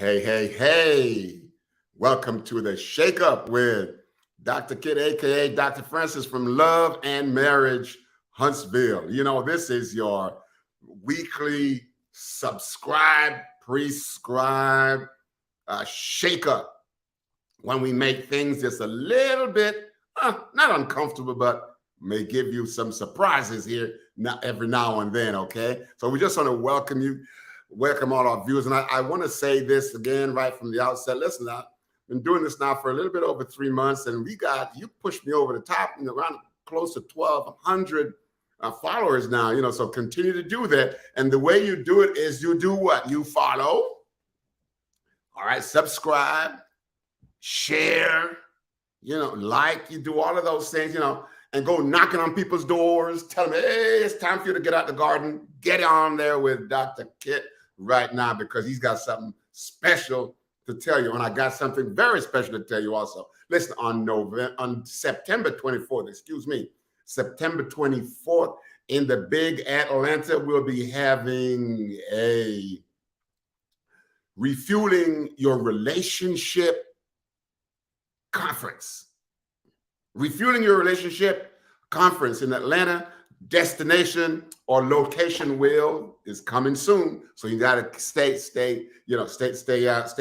Hey, hey, hey. Welcome to the Shake Up with Dr. Kid, aka Dr. Francis from Love and Marriage Huntsville. This is your weekly subscribe, prescribe shake up when we make things just a little bit, not uncomfortable, but may give you some surprises here every now and then, okay? So we just want to welcome all our viewers. And I want to say this again right from the outset. Listen, I've been doing this now for a little bit over 3 months, and you pushed me over the top, around close to 1,200 followers now, so continue to do that. And the way you do it is you do what? You follow, all right, subscribe, share, like, you do all of those things, and go knocking on people's doors, tell them, hey, it's time for you to get out the garden. Get on there with Dr. Kit right now, because he's got something special to tell you. And I got something very special to tell you also. Listen, on September 24th, September 24th, in the big Atlanta, we'll be having a Refueling Your Relationship conference. Refueling Your Relationship conference in Atlanta. Destination or location is coming soon. So you got to stay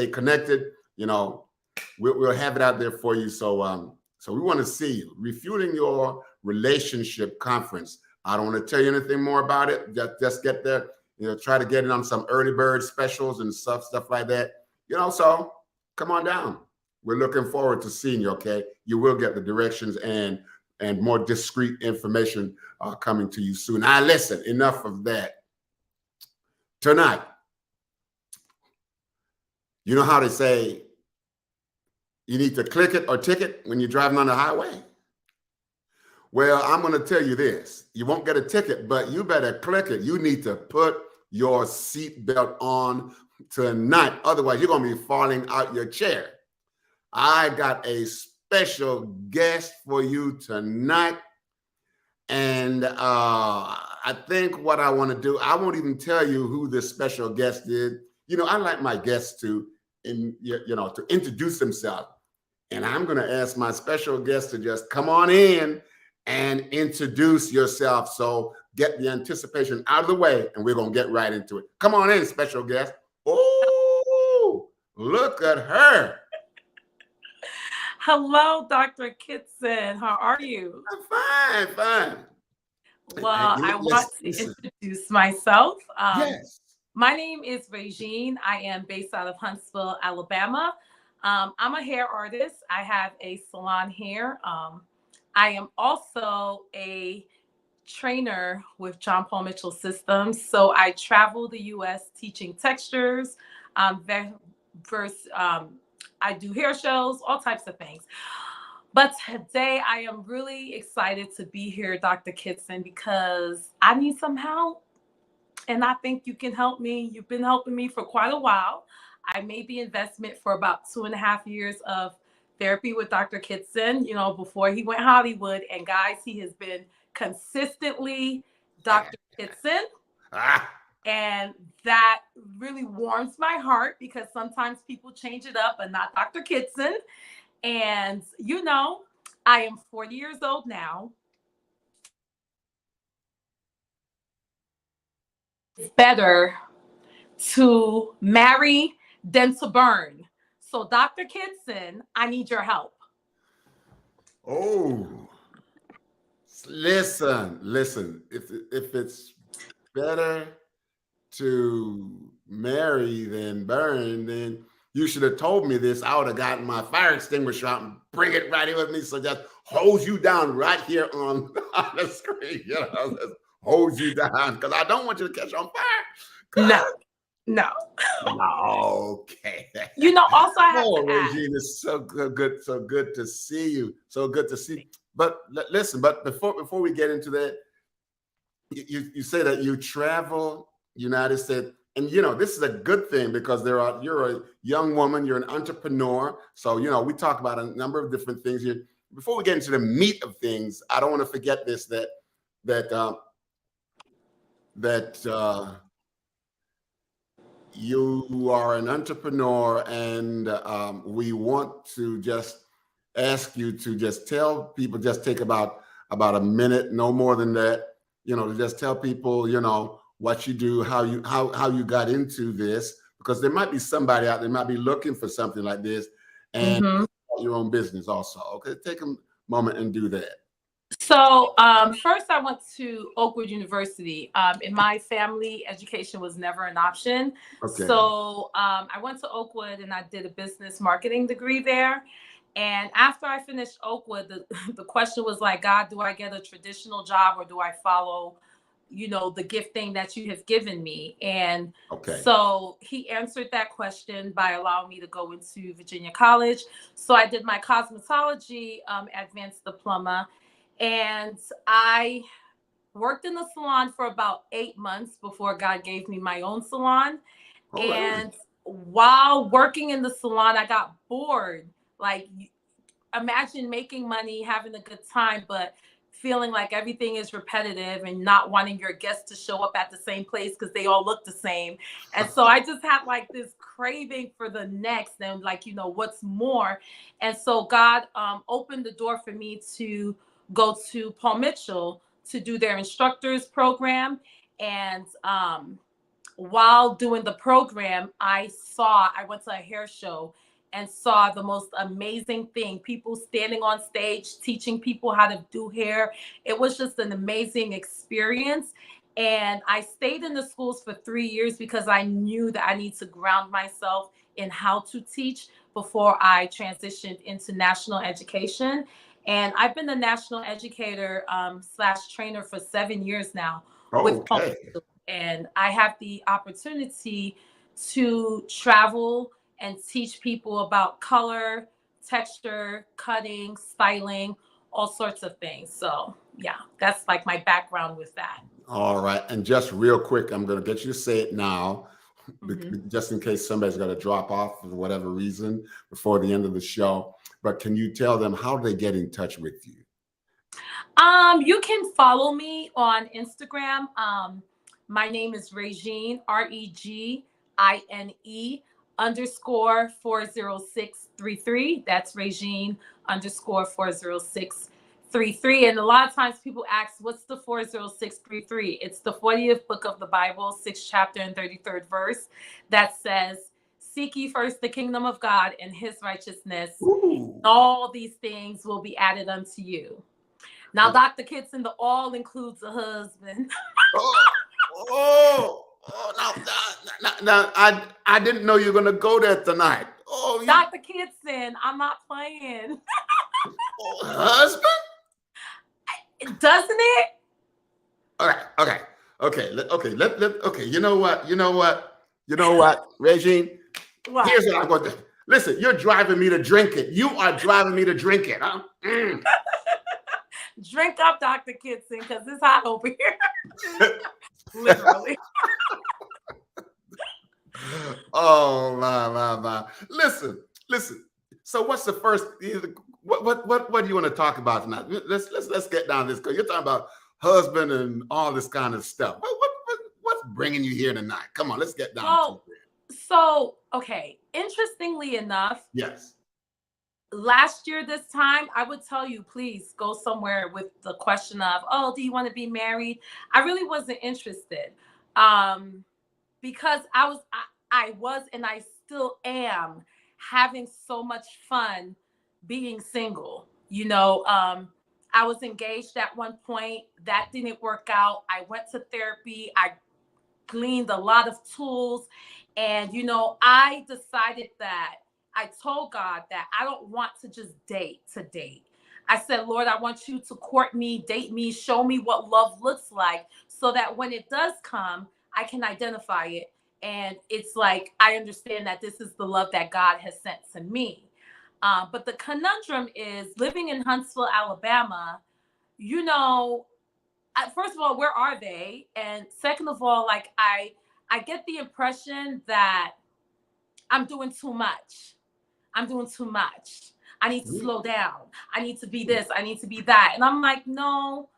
connected. We'll have it out there for you. So we want to see you. Refueling Your Relationship conference. I don't want to tell you anything more about it. Just get there. Try to get it on some early bird specials and stuff like that. So come on down. We're looking forward to seeing you, okay? You will get the directions and more discreet information coming to you soon. Now, listen, enough of that. Tonight, you know how they say you need to click it or ticket when you're driving on the highway? Well, I'm going to tell you this. You won't get a ticket, but you better click it. You need to put your seatbelt on tonight. Otherwise, you're going to be falling out your chair. I got a special guest for you tonight. And I think what I want to do, I won't even tell you who this special guest is. I like my guests to introduce themselves. And I'm going to ask my special guest to just come on in and introduce yourself. So get the anticipation out of the way, and we're going to get right into it. Come on in, special guest. Oh, look at her. Hello, Dr. Kitson. How are you? I'm fine. Well, I want to introduce myself. Yes. My name is Regine. I am based out of Huntsville, Alabama. I'm a hair artist. I have a salon here. I am also a trainer with John Paul Mitchell Systems. So I travel the U.S. teaching textures, I do hair shows, all types of things. But today I am really excited to be here, Dr. Kitson, because I need some help. And I think you can help me. You've been helping me for quite a while. I made the investment for about 2.5 years of therapy with Dr. Kitson, before he went Hollywood. And guys, he has been consistently Dr. Kitson. And that really warms my heart, because sometimes people change it up and not Dr. Kitson. And, I am 40 years old now. It's better to marry than to burn. So, Dr. Kitson, I need your help. Oh, listen. If it's better to marry than burn, then you should have told me this. I would have gotten my fire extinguisher out and bring it right here with me. So just hold you down right here on the screen. Just hold you down, because I don't want you to catch on fire. No. Okay. Also I have to ask. Regine, it's so good to see you. So good to see. But listen, before we get into that, you say that you travel United States, and this is a good thing, because you're a young woman, you're an entrepreneur. So we talk about a number of different things here. Before we get into the meat of things, I don't want to forget this, that you are an entrepreneur, and we want to just ask you to just tell people, just take about a minute, no more than that, to just tell people, what you do, how you got into this, because there might be somebody out there might be looking for something like this, and Mhm. your own business also. Okay, take a moment and do that. So, first, I went to Oakwood University. In my family, education was never an option. Okay. So, I went to Oakwood and I did a business marketing degree there. And after I finished Oakwood, the question was like, God, do I get a traditional job or do I follow, the gifting that you have given me? And Okay. so he answered that question by allowing me to go into Virginia College. So I did my cosmetology advanced diploma, and I worked in the salon for about 8 months before God gave me my own salon. All right. And while working in the salon, I got bored. Like, imagine making money, having a good time, but feeling like everything is repetitive and not wanting your guests to show up at the same place because they all look the same. And so I just had like this craving for the next and like, what's more. And so God opened the door for me to go to Paul Mitchell to do their instructors program. And while doing the program, I went to a hair show and saw the most amazing thing, people standing on stage teaching people how to do hair. It was just an amazing experience. And I stayed in the schools for 3 years because I knew that I need to ground myself in how to teach before I transitioned into national education. And I've been a national educator slash trainer for 7 years now with Paul Okay. Mitchell. And I have the opportunity to travel and teach people about color, texture, cutting, styling, all sorts of things. So, yeah, that's like my background with that. All right. And just real quick, I'm going to get you to say it now, Mhm. just in case somebody's going to drop off for whatever reason before the end of the show. But can you tell them how they get in touch with you? You can follow me on Instagram. My name is Regine, Regine underscore 40633. That's Regine underscore 40633. And a lot of times people ask, what's the 40633? It's the 40th book of the Bible, 6th chapter and 33rd verse, that says, seek ye first the kingdom of God and his righteousness. Ooh. All these things will be added unto you. Now, Dr. Kitson, the all includes a husband. Oh, now, I didn't know you were going to go there tonight. Oh, Dr. Kitson, I'm not playing. husband? Doesn't it? Okay. Okay. You know what, Regine? What? Here's what I'm going to listen. You're driving me to drink it. You are driving me to drink it, huh? Drink up, Dr. Kitson, because it's hot over here. Literally. Oh my. Listen. So what's the first? What do you want to talk about tonight? Let's get down this, because you're talking about husband and all this kind of stuff. What's bringing you here tonight? Come on, let's get down to it. So, okay. Interestingly enough, Yes. last year this time, I would tell you, please go somewhere with the question of, oh, do you want to be married? I really wasn't interested. Because I was and I still am having so much fun being single. I was engaged at one point. That didn't work out. I went to therapy. I gleaned a lot of tools. And, I decided that I told God that I don't want to just date to date. I said, Lord, I want you to court me, date me, show me what love looks like so that when it does come, I can identify it. And it's like, I understand that this is the love that God has sent to me. But the conundrum is living in Huntsville, Alabama, first of all, where are they? And second of all, like I get the impression that I'm doing too much. I'm doing too much. I need to slow down. I need to be this. I need to be that. And I'm like, no,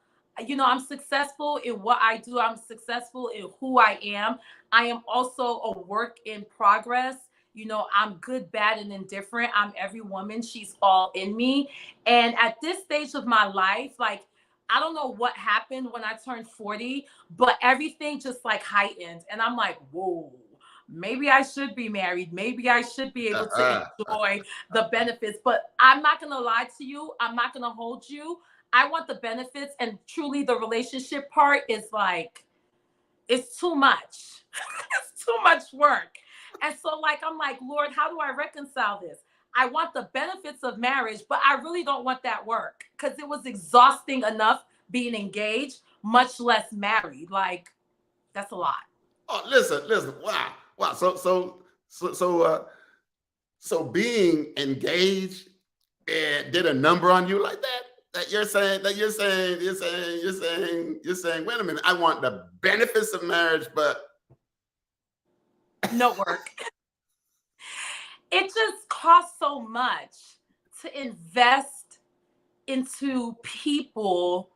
you know, I'm successful in what I do. I'm successful in who I am. I am also a work in progress. You know, I'm good, bad, and indifferent. I'm every woman. She's all in me. And at this stage of my life, like, I don't know what happened when I turned 40, but everything just like heightened. And I'm like, whoa, maybe I should be married. Maybe I should be able to enjoy the benefits. But I'm not going to lie to you. I'm not going to hold you. I want the benefits, and truly the relationship part is like, it's too much. It's too much work. And so like I'm like, Lord, how do I reconcile this? I want the benefits of marriage, but I really don't want that work because it was exhausting enough being engaged, much less married. Like, that's a lot. Oh, listen. Wow, wow. So being engaged did a number on you like that? You're saying, wait a minute, I want the benefits of marriage, but No work. It just costs so much to invest into people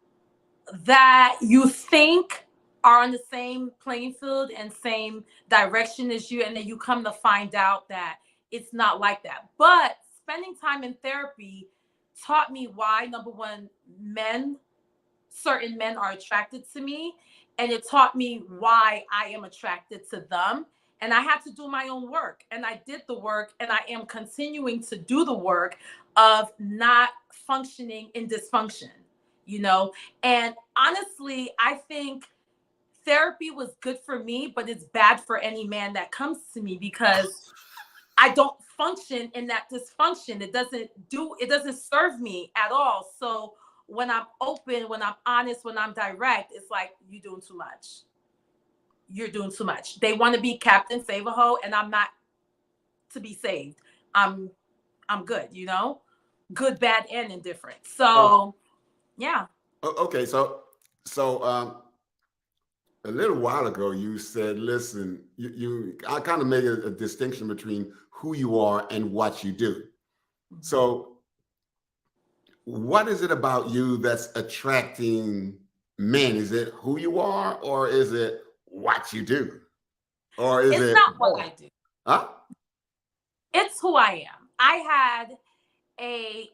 that you think are on the same playing field and same direction as you, and then you come to find out that it's not like that. But spending time in therapy taught me why, number one, certain men are attracted to me, and it taught me why I am attracted to them. And I had to do my own work, and I did the work, and I am continuing to do the work of not functioning in dysfunction, you know. And honestly, I think therapy was good for me, but it's bad for any man that comes to me because I don't function in that dysfunction. It doesn't serve me at all. So when I'm open, when I'm honest, when I'm direct, it's like, you're doing too much. You're doing too much. They want to be Captain Save a Hoe, and I'm not to be saved. I'm I'm good, you know? Good, bad, and indifferent. oh, So yeah. okay. So a little while ago, you said, listen, I kind of made a distinction between who you are and what you do. Mhm. So, what is it about you that's attracting men? Is it who you are, or is it what you do, or is It's it not what both? I do. Huh? It's who I am. I had a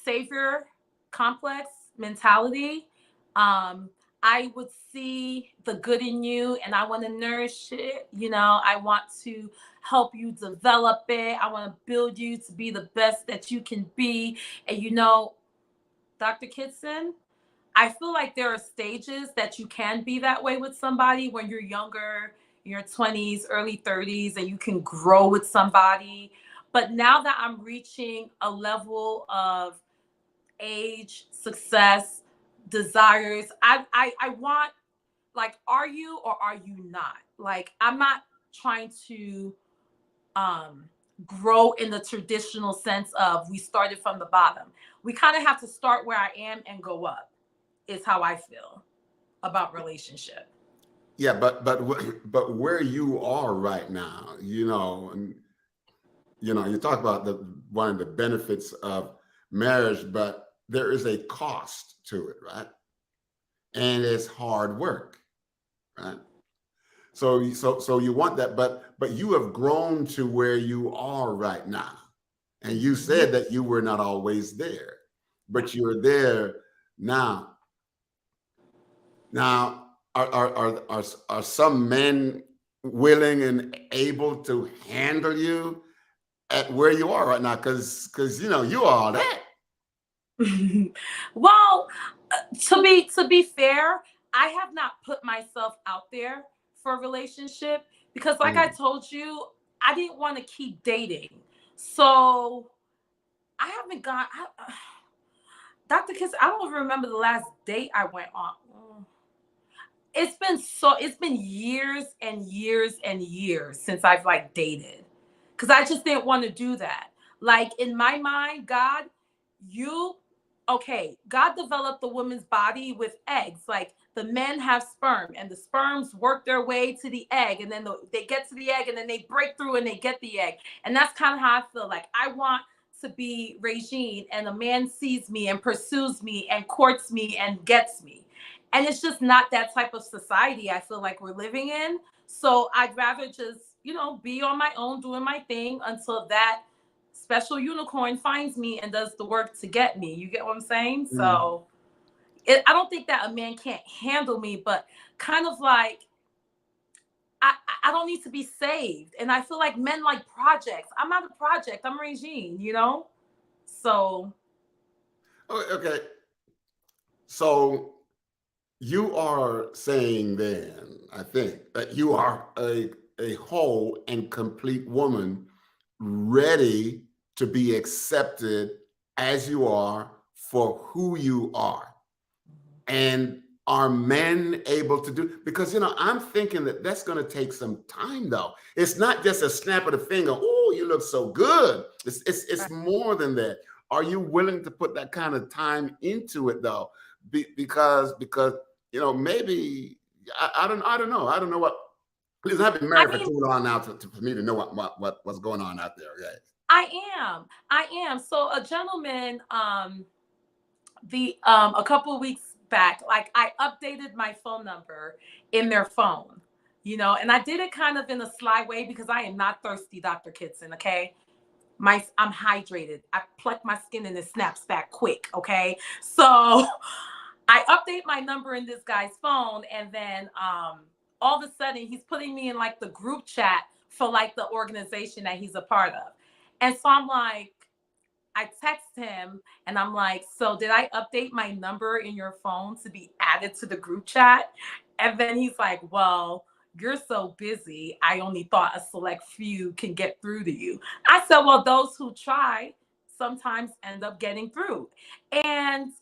savior complex mentality. Um, I would see the good in you and I want to nourish it. You know, I want to help you develop it. I want to build you to be the best that you can be. And you know, Dr. Kitson, I feel like there are stages that you can be that way with somebody when you're younger, in your 20s, early 30s, and you can grow with somebody. But now that I'm reaching a level of age, success, desires, I want, like, are you or are you not? Like, I'm not trying to um grow in the traditional sense of we started from the bottom. We kind of have to start where I am and go up, is how I feel about relationship. Yeah, but where you are right now, and you talk about the one of the benefits of marriage, but there is a cost to it, right? And it's hard work, right? So you want that, but you have grown to where you are right now, and you Mhm. said that you were not always there, but you're there now. Now, are some men willing and able to handle you at where you are right now? Because you are all that. Well, to be fair, I have not put myself out there for a relationship because, like I Mm. told you, I didn't want to keep dating. So I haven't got. Dr. Kiss, I don't even remember the last date I went on. It's been years and years and years since I've like dated because I just didn't want to do that. Like in my mind, you God developed the woman's body with eggs. Like the men have sperm, and the sperms work their way to the egg, and then they get to the egg, and then they break through and they get the egg. And that's kind of how I feel. Like I want to be Regine, and a man sees me and pursues me and courts me and gets me. And it's just not that type of society I feel like we're living in. So I'd rather just, be on my own, doing my thing until that special unicorn finds me and does the work to get me. You get what I'm saying? Mm. So I don't think that a man can't handle me, but kind of like, I don't need to be saved. And I feel like men like projects. I'm not a project. I'm Regine. So Okay. So you are saying then, I think, that you are a whole and complete woman ready to be accepted as you are for who you are. And are men able to do, because I'm thinking that that's going to take some time though. It's not just a snap of the finger, oh, you look so good. It's more than that. Are you willing to put that kind of time into it though? Because maybe I don't know what. Listen, I've been I married for mean, too long now for me to know what's going on out there. Okay. I am. So a gentleman, a couple of weeks back, like I updated my phone number in their phone, and I did it kind of in a sly way because I am not thirsty, Dr. Kitson. Okay. I'm hydrated. I pluck my skin and it snaps back quick. Okay. So I update my number in this guy's phone, and then all of a sudden he's putting me in like the group chat for like the organization that he's a part of. And so I text him and I'm like, so did I update my number in your phone to be added to the group chat? And then he's like, well, you're so busy. I only thought a select few can get through to you. I said, well, those who try sometimes end up getting through. And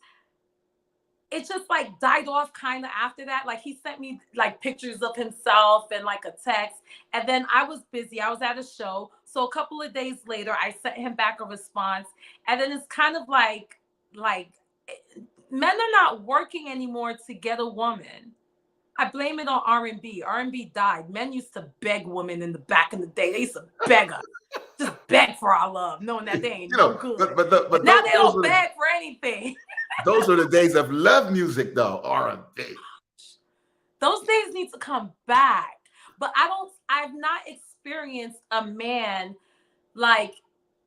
it just like died off kind of after that. Like he sent me like pictures of himself and like a text. And then I was busy. I was at a show. So a couple of days later, I sent him back a response. And then it's kind of like men are not working anymore to get a woman. I blame it on R&B. R&B died. Men used to beg women in the back in the day. They used to beg us. Just beg for our love, knowing that they ain't no good. But now they don't beg for anything. Those are the days of love music, though, aren't they? Those days need to come back. But I've not experienced a man like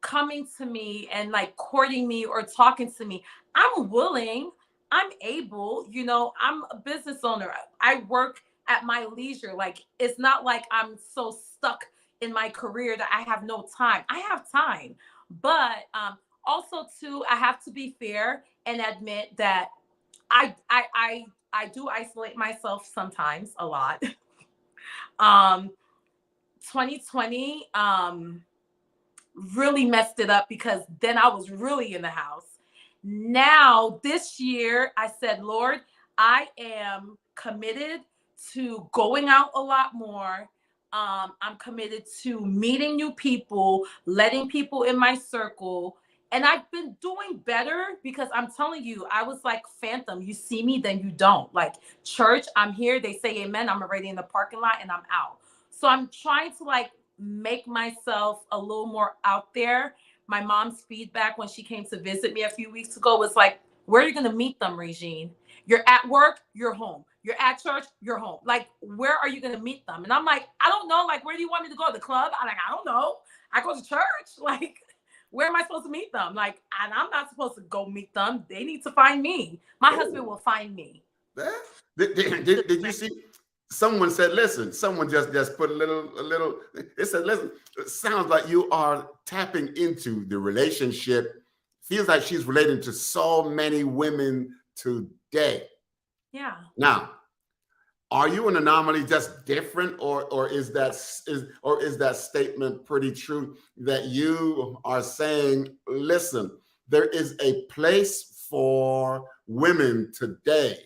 coming to me and like courting me or talking to me. I'm willing, I'm able, I'm a business owner. I work at my leisure. Like, it's not like I'm so stuck in my career that I have no time. I have time. But also too, I have to be fair and admit that I do isolate myself sometimes a lot. 2020 really messed it up because then I was really in the house. Now this year I said, Lord, I am committed to going out a lot more. I'm committed to meeting new people, letting people in my circle. And I've been doing better because I'm telling you, I was like phantom. You see me, then you don't. Like church, I'm here. They say amen. I'm already in the parking lot and I'm out. So I'm trying to like make myself a little more out there. My mom's feedback when she came to visit me a few weeks ago was like, where are you going to meet them, Regine? You're at work, you're home. You're at church, you're home. Like, where are you going to meet them? And I'm like, I don't know. Like, where do you want me to go? The club? I'm like, I don't know. I go to church. Like, where am I supposed to meet them? Like, and I'm not supposed to go meet them. They need to find me. My husband will find me. Did you see? Someone said, listen, someone just put a little, it said, listen, it sounds like you are tapping into the relationship. Feels like she's relating to so many women today. Yeah. Now, are you an anomaly, just different, or is that statement pretty true that you are saying, listen, there is a place for women today,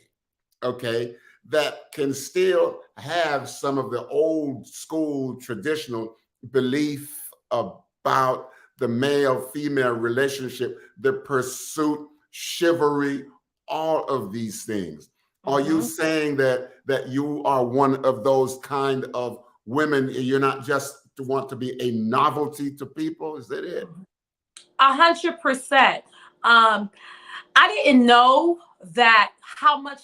okay, that can still have some of the old school traditional belief about the male-female relationship, the pursuit, chivalry, all of these things. Are you saying that you are one of those kind of women? You're not just want to be a novelty to people? Is that it? 100%. I didn't know that how much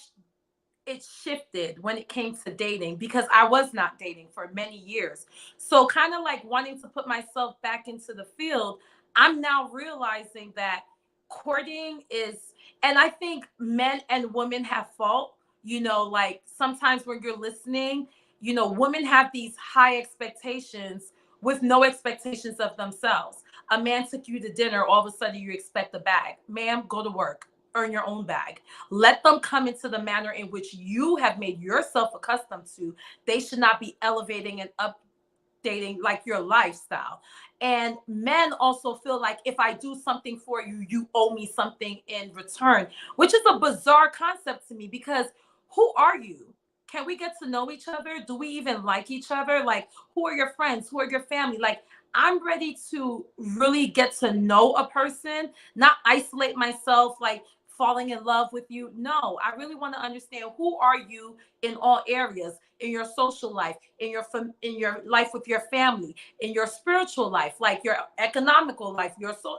it shifted when it came to dating because I was not dating for many years. So kind of like wanting to put myself back into the field, I'm now realizing that courting is, and I think men and women have fault, like sometimes when you're listening, women have these high expectations with no expectations of themselves. A man took you to dinner, all of a sudden you expect a bag. Ma'am, go to work, earn your own bag. Let them come into the manner in which you have made yourself accustomed to. They should not be elevating and updating like your lifestyle. And men also feel like if I do something for you, you owe me something in return, which is a bizarre concept to me because who are you? Can we get to know each other? Do we even like each other? Like, who are your friends? Who are your family? Like, I'm ready to really get to know a person, not isolate myself, like falling in love with you. No, I really want to understand who are you in all areas, in your social life, in your life with your family, in your spiritual life, like your economical life,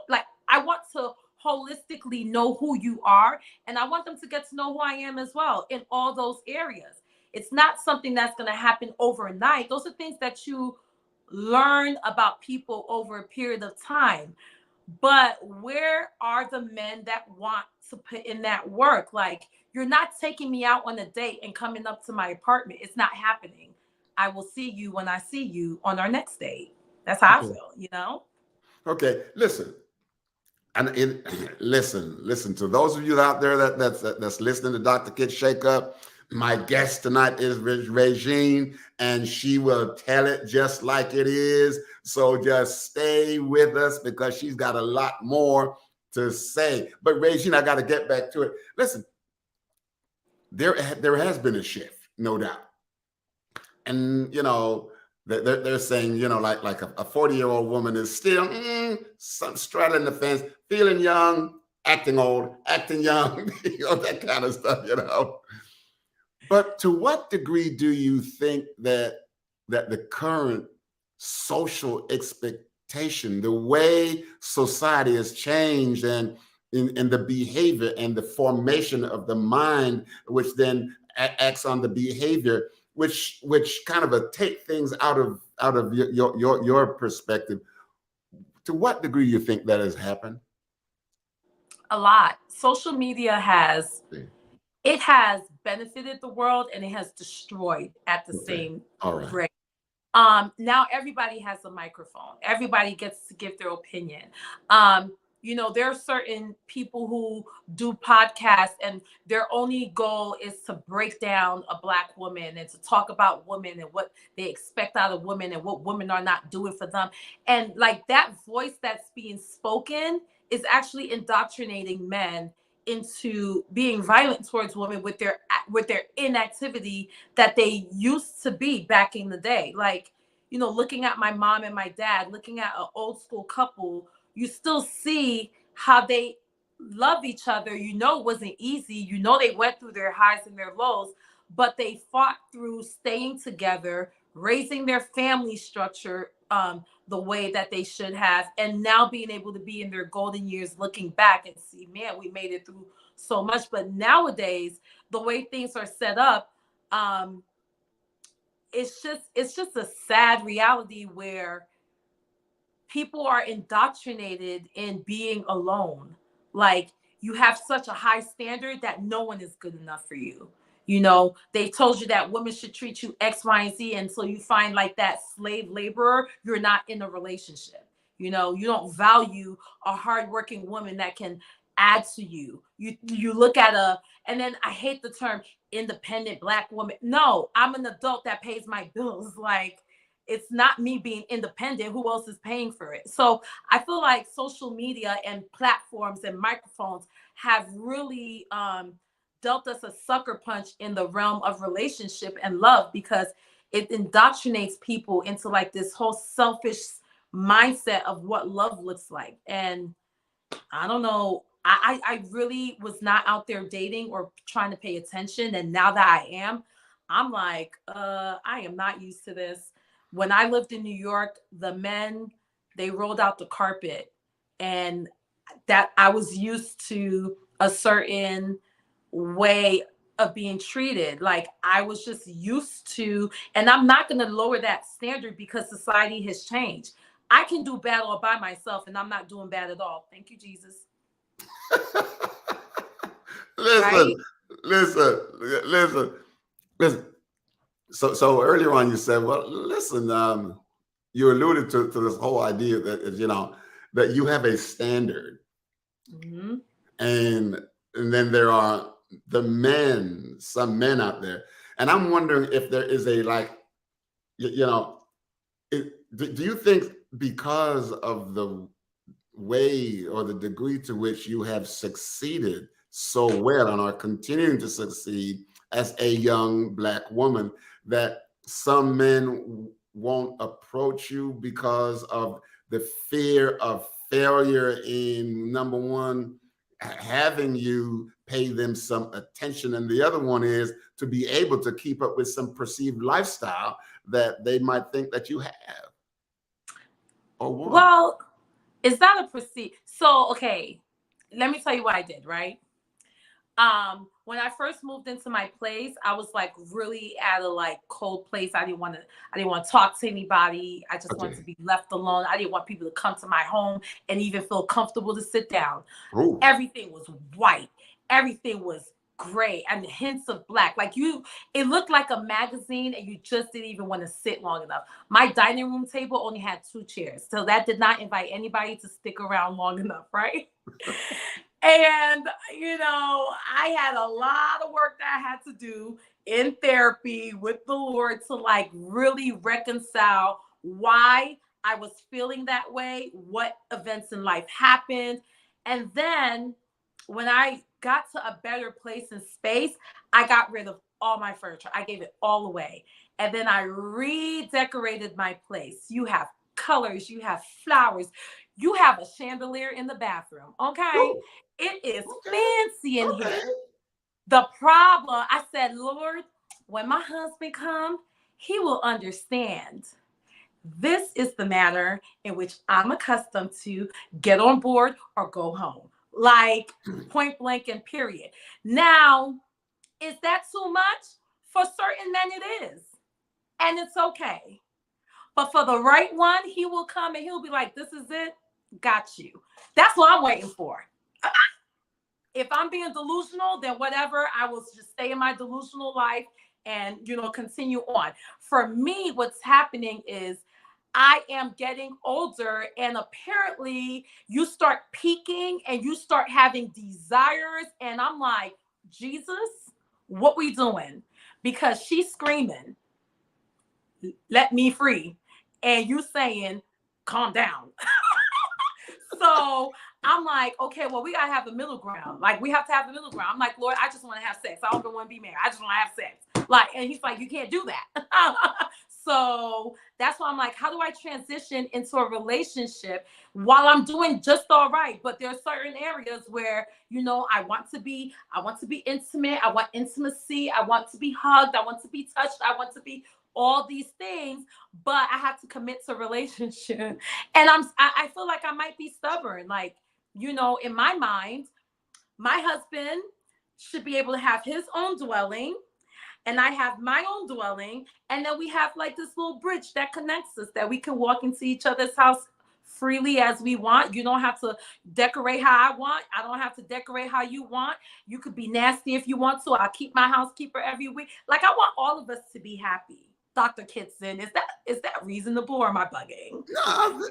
like I want to holistically know who you are, and I want them to get to know who I am as well in all those areas. It's not something that's going to happen overnight. Those are things that you learn about people over a period of time. But where are the men that want to put in that work? Like, you're not taking me out on a date and coming up to my apartment. It's not happening. I will see you when I see you on our next date. That's how I Okay. feel. Okay. Listen. Listen to those of you out there that's listening to Dr. Kid Shake Up. My guest tonight is Regine, and she will tell it just like it is. So just stay with us because she's got a lot more to say. But Regine, I got to get back to it. Listen, there has been a shift, no doubt, and they're saying, like a 40-year-old woman is still some straddling the fence, feeling young, acting old, acting young, that kind of stuff. But to what degree do you think that the current social expectation, the way society has changed, and in the behavior and the formation of the mind, which then acts on the behavior, which kind of take things out of your perspective, to what degree do you think that has happened? A lot. Social media has benefited the world and it has destroyed at the Okay. same All right. rate. Now everybody has a microphone. Everybody gets to give their opinion. There are certain people who do podcasts and their only goal is to break down a Black woman and to talk about women and what they expect out of women and what women are not doing for them. And like that voice that's being spoken is actually indoctrinating men into being violent towards women with their inactivity that they used to be back in the day. Like, looking at my mom and my dad, looking at an old school couple, you still see how they love each other. It wasn't easy. They went through their highs and their lows, but they fought through staying together, raising their family structure the way that they should have, and now being able to be in their golden years looking back and see, man, we made it through so much. But nowadays, the way things are set up, it's just a sad reality where people are indoctrinated in being alone. Like, you have such a high standard that no one is good enough for you. They told you that women should treat you X, Y, and Z. And so you find like that slave laborer, you're not in a relationship. You don't value a hardworking woman that can add to you. You look at and then I hate the term independent Black woman. No, I'm an adult that pays my bills. Like, it's not me being independent. Who else is paying for it? So I feel like social media and platforms and microphones have really dealt us a sucker punch in the realm of relationship and love, because it indoctrinates people into like this whole selfish mindset of what love looks like. And I don't know. I really was not out there dating or trying to pay attention. And now that I am, I'm like, I am not used to this. When I lived in New York, the men, they rolled out the carpet, and that I was used to a certain way of being treated. Like I was just used to, and I'm not going to lower that standard because society has changed. I can do bad all by myself, and I'm not doing bad at all. Thank you, Jesus. Listen, Right? listen, listen, listen. So earlier on, you said, well, listen, you alluded to this whole idea that, that you have a standard, Mm-hmm. and then there are some men out there, and I'm wondering if there is a like, do you think because of the way or the degree to which you have succeeded so well and are continuing to succeed as a young Black woman, that some men won't approach you because of the fear of failure in, number one, having you pay them some attention, and the other one is to be able to keep up with some perceived lifestyle that they might think that you have or want? Well, is that a proceed? So, okay, let me tell you what I did, right? When I first moved into my place, I was like really at a like cold place. I didn't want to talk to anybody. I just wanted to Okay. be left alone. I didn't want people to come to my home and even feel comfortable to sit down. Oh, Everything was white. Everything was gray and hints of black. It looked like a magazine and you just didn't even want to sit long enough. My dining room table only had 2 chairs. So that did not invite anybody to stick around long enough, right? And, I had a lot of work that I had to do in therapy with the Lord to like really reconcile why I was feeling that way, what events in life happened. And then when I got to a better place and space, I got rid of all my furniture. I gave it all away. And then I redecorated my place. You have colors, you have flowers, you have a chandelier in the bathroom. Okay. oh, It is okay, fancy in okay. here. The problem, I said, Lord, when my husband comes, he will understand. This is the manner in which I'm accustomed to get on board or go home. Like point blank and period. Now, is that too much? For certain men, it is. And it's okay. But for the right one, he will come and he'll be like, this is it. Got you. That's what I'm waiting for. If I'm being delusional, then whatever, I will just stay in my delusional life and, continue on. For me, what's happening is I am getting older, and apparently you start peaking and you start having desires. And I'm like, Jesus, what we doing? Because she's screaming, let me free. And you saying, calm down. So I'm like, okay, well, we gotta have a middle ground. Like, we have to have a middle ground. I'm like, Lord, I just want to have sex. I don't even want to be married. I just want to have sex. Like, and he's like, you can't do that. So that's why I'm like, how do I transition into a relationship while I'm doing just all right? But there are certain areas where, I want to be intimate. I want intimacy. I want to be hugged. I want to be touched. I want to be all these things, but I have to commit to relationship. And I feel like I might be stubborn. Like, in my mind, my husband should be able to have his own dwelling, and I have my own dwelling. And then we have like this little bridge that connects us, that we can walk into each other's house freely as we want. You don't have to decorate how I want. I don't have to decorate how you want. You could be nasty if you want to. I'll keep my housekeeper every week. Like, I want all of us to be happy. Dr. Kitson, is that reasonable, or am I bugging? No,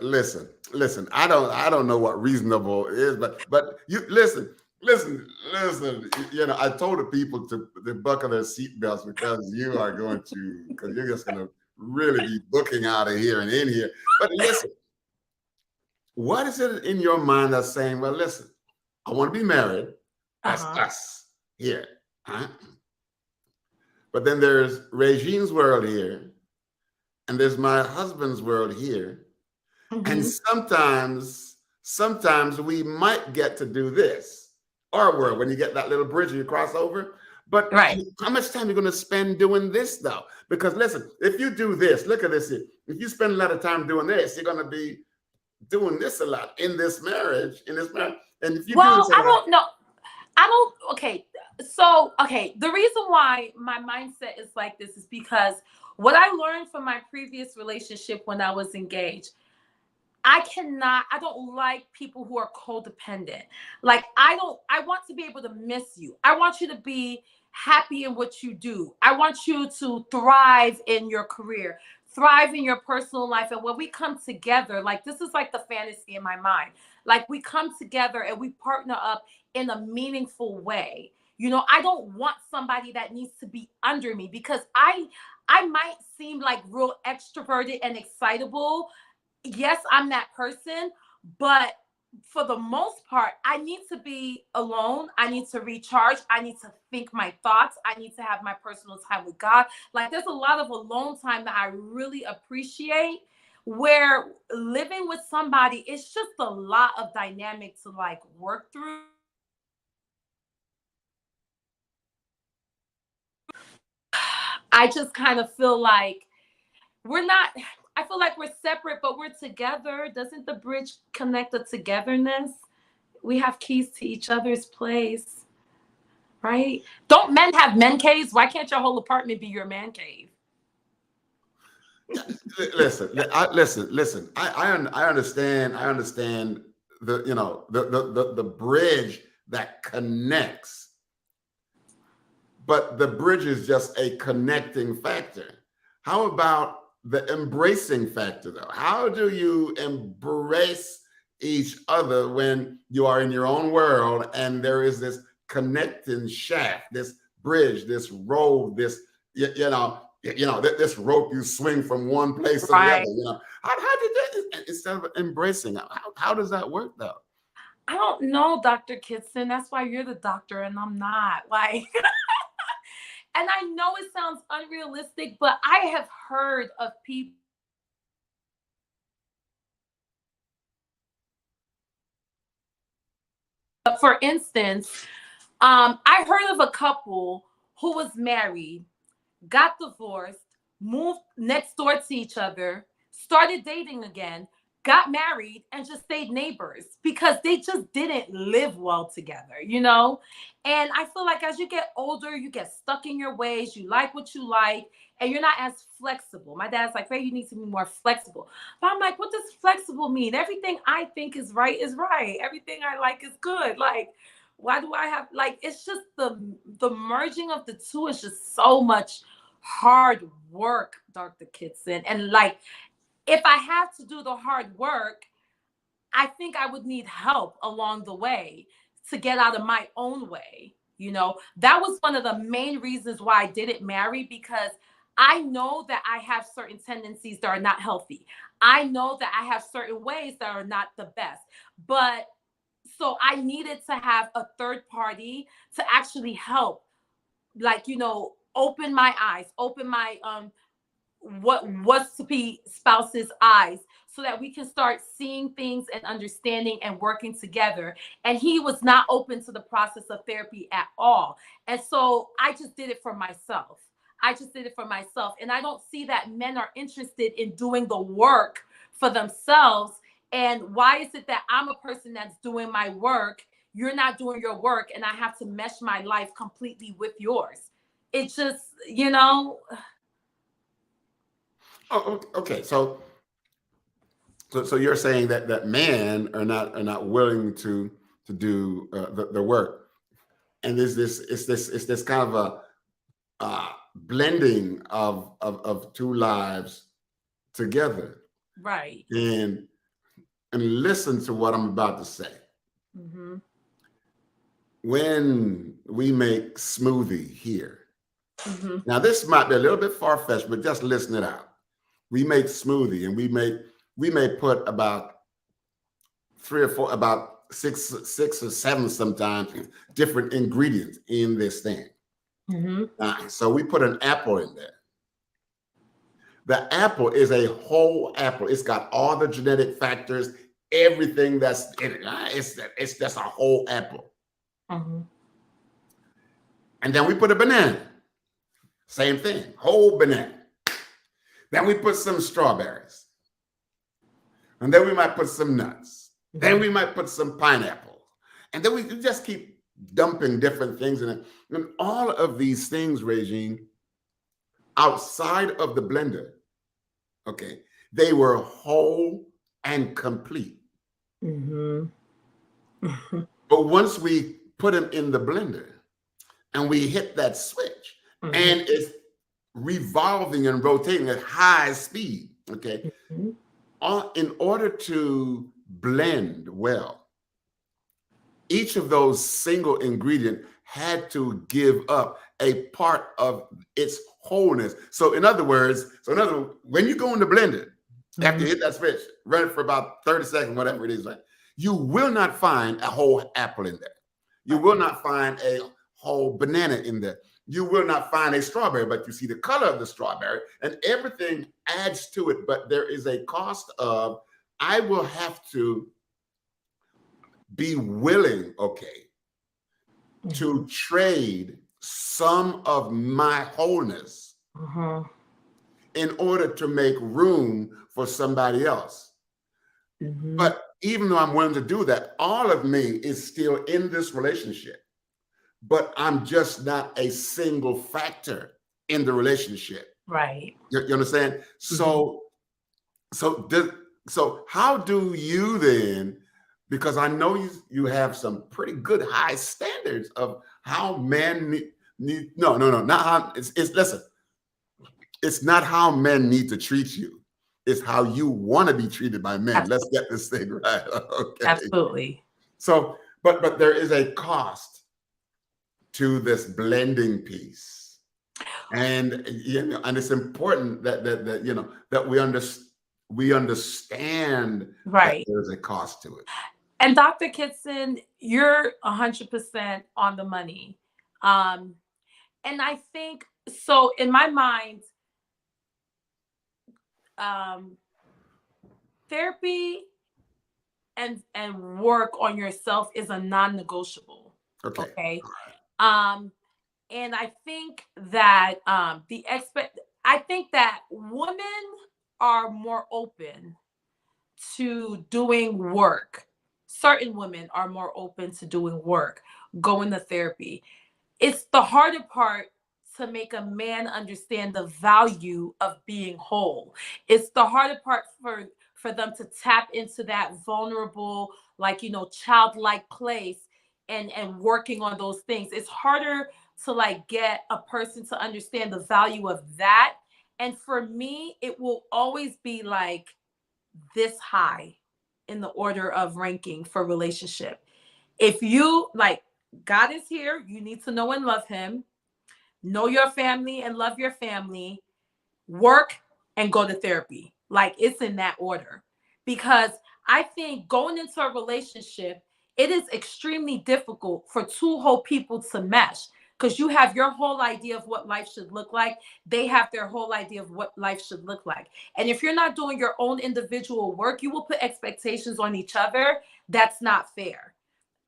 listen. I don't know what reasonable is, but you listen. I told the people to buckle their seatbelts because you're just going to really be booking out of here and in here. But listen, what is it in your mind that's saying, well, listen, I want to be married. That's us here. Huh? But then there's Regine's world here, and there's my husband's world here. Mm-hmm. And sometimes we might get to do this. Our world, when you get that little bridge and you cross over. But right. How much time are you going to spend doing this, though? Because listen, if you do this, look at this here. If you spend a lot of time doing this, you're going to be doing this a lot in this marriage. And if you do this I don't know. Okay. So, okay, the reason why my mindset is like this is because what I learned from my previous relationship when I was engaged, I don't like people who are codependent. Like, I want to be able to miss you. I want you to be happy in what you do. I want you to thrive in your career, thrive in your personal life. And when we come together, like, this is like the fantasy in my mind. Like, we come together and we partner up in a meaningful way. I don't want somebody that needs to be under me because I might seem like real extroverted and excitable. Yes, I'm that person, but for the most part, I need to be alone. I need to recharge. I need to think my thoughts. I need to have my personal time with God. Like, there's a lot of alone time that I really appreciate, where living with somebody, it's just a lot of dynamic to like work through. I just kind of feel like we're not, I feel like we're separate, but we're together. Doesn't the bridge connect the togetherness? We have keys to each other's place, right? Don't men have men caves? Why can't your whole apartment be your man cave? Listen. I understand. I understand the bridge that connects, but the bridge is just a connecting factor. How about the embracing factor, though? How do you embrace each other when you are in your own world and there is this connecting shaft, this bridge, this road, this this rope you swing from one place to the other? Right. How did that, instead of embracing? How does that work, though? I don't know, Dr. Kitson. That's why you're the doctor and I'm not. Like, and I know it sounds unrealistic, but I have heard of people. For instance, I heard of a couple who was married, got divorced, moved next door to each other, started dating again, got married, and just stayed neighbors because they just didn't live well together. And I feel like as you get older, you get stuck in your ways, you like what you like, and you're not as flexible. My dad's like, Ray, you need to be more flexible. But I'm like, what does flexible mean? Everything I think is right is right. Everything I like is good. Like, why do I have, like, it's just the merging of the two is just so much hard work, Dr. Kitson. And like, if I have to do the hard work, I think I would need help along the way to get out of my own way. That was one of the main reasons why I didn't marry, because I know that I have certain tendencies that are not healthy. I know that I have certain ways that are not the best. But so I needed to have a third party to actually help, like, open my eyes, open my what was to be spouse's eyes, so that we can start seeing things and understanding and working together. And he was not open to the process of therapy at all. And so I just did it for myself. And I don't see that men are interested in doing the work for themselves. And why is it that I'm a person that's doing my work, you're not doing your work, and I have to mesh my life completely with yours? It just. Oh, okay. So you're saying that men are not willing to do the work, and it's this kind of a blending of two lives together. Right. And listen to what I'm about to say. Mm-hmm. When we make smoothie here, Mm-hmm. now this might be a little bit far-fetched, but just listen it out. We make smoothie, and we may put about three or four, about six or seven sometimes different ingredients in this thing. Mm-hmm. So we put an apple in there. The apple is a whole apple. It's got all the genetic factors, everything that's in it. It's just a whole apple. Mm-hmm. And then we put a banana. Same thing, whole banana. Then we put some strawberries. And then we might put some nuts. Then we might put some pineapple. And then we just keep dumping different things in it. And all of these things, Regine, outside of the blender, okay, they were whole and complete. Mm-hmm. But once we put them in the blender and we hit that switch Mm-hmm. and it's revolving and rotating at high speed, okay, Mm-hmm. in order to blend well, each of those single ingredient had to give up a part of its wholeness. So in other words, when you go in the blender, after you hit that switch, run it for about 30 seconds, whatever it is, right? You will not find a whole apple in there. You will not find a whole banana in there. You will not find a strawberry, but you see the color of the strawberry and everything adds to it. But there is a cost of, I will have to be willing, okay, to trade some of my wholeness Mm-hmm. in order to make room for somebody else. Mm-hmm. But even though I'm willing to do that, all of me is still in this relationship, but I'm just not a single factor in the relationship. Right. You understand? So, so how do you then? Because I know you have some pretty good high standards of how men need. No, not how. It's listen. It's not how men need to treat you. It's how you want to be treated by men. Let's get this thing right. Okay. Absolutely. So, but there is a cost to this blending piece, and and it's important that you know that we understand that Right. there's a cost to it. And Dr. Kitson, you're 100% on the money. And I think so in my mind, therapy and work on yourself is a non-negotiable. Okay. Okay. And I think that I think that women are more open to doing work. Certain women are more open to doing work, going to therapy. It's the harder part to make a man understand the value of being whole. It's the harder part for them to tap into that vulnerable, like childlike place and working on those things. It's harder to like get a person to understand the value of that. And for me, it will always be like this high in the order of ranking for relationship. If you like, God is here, you need to know and love him, know your family and love your family, work and go to therapy. Like it's in that order. Because I think going into a relationship, it is extremely difficult for two whole people to mesh because you have your whole idea of what life should look like. They have their whole idea of what life should look like. And if you're not doing your own individual work, you will put expectations on each other. That's not fair.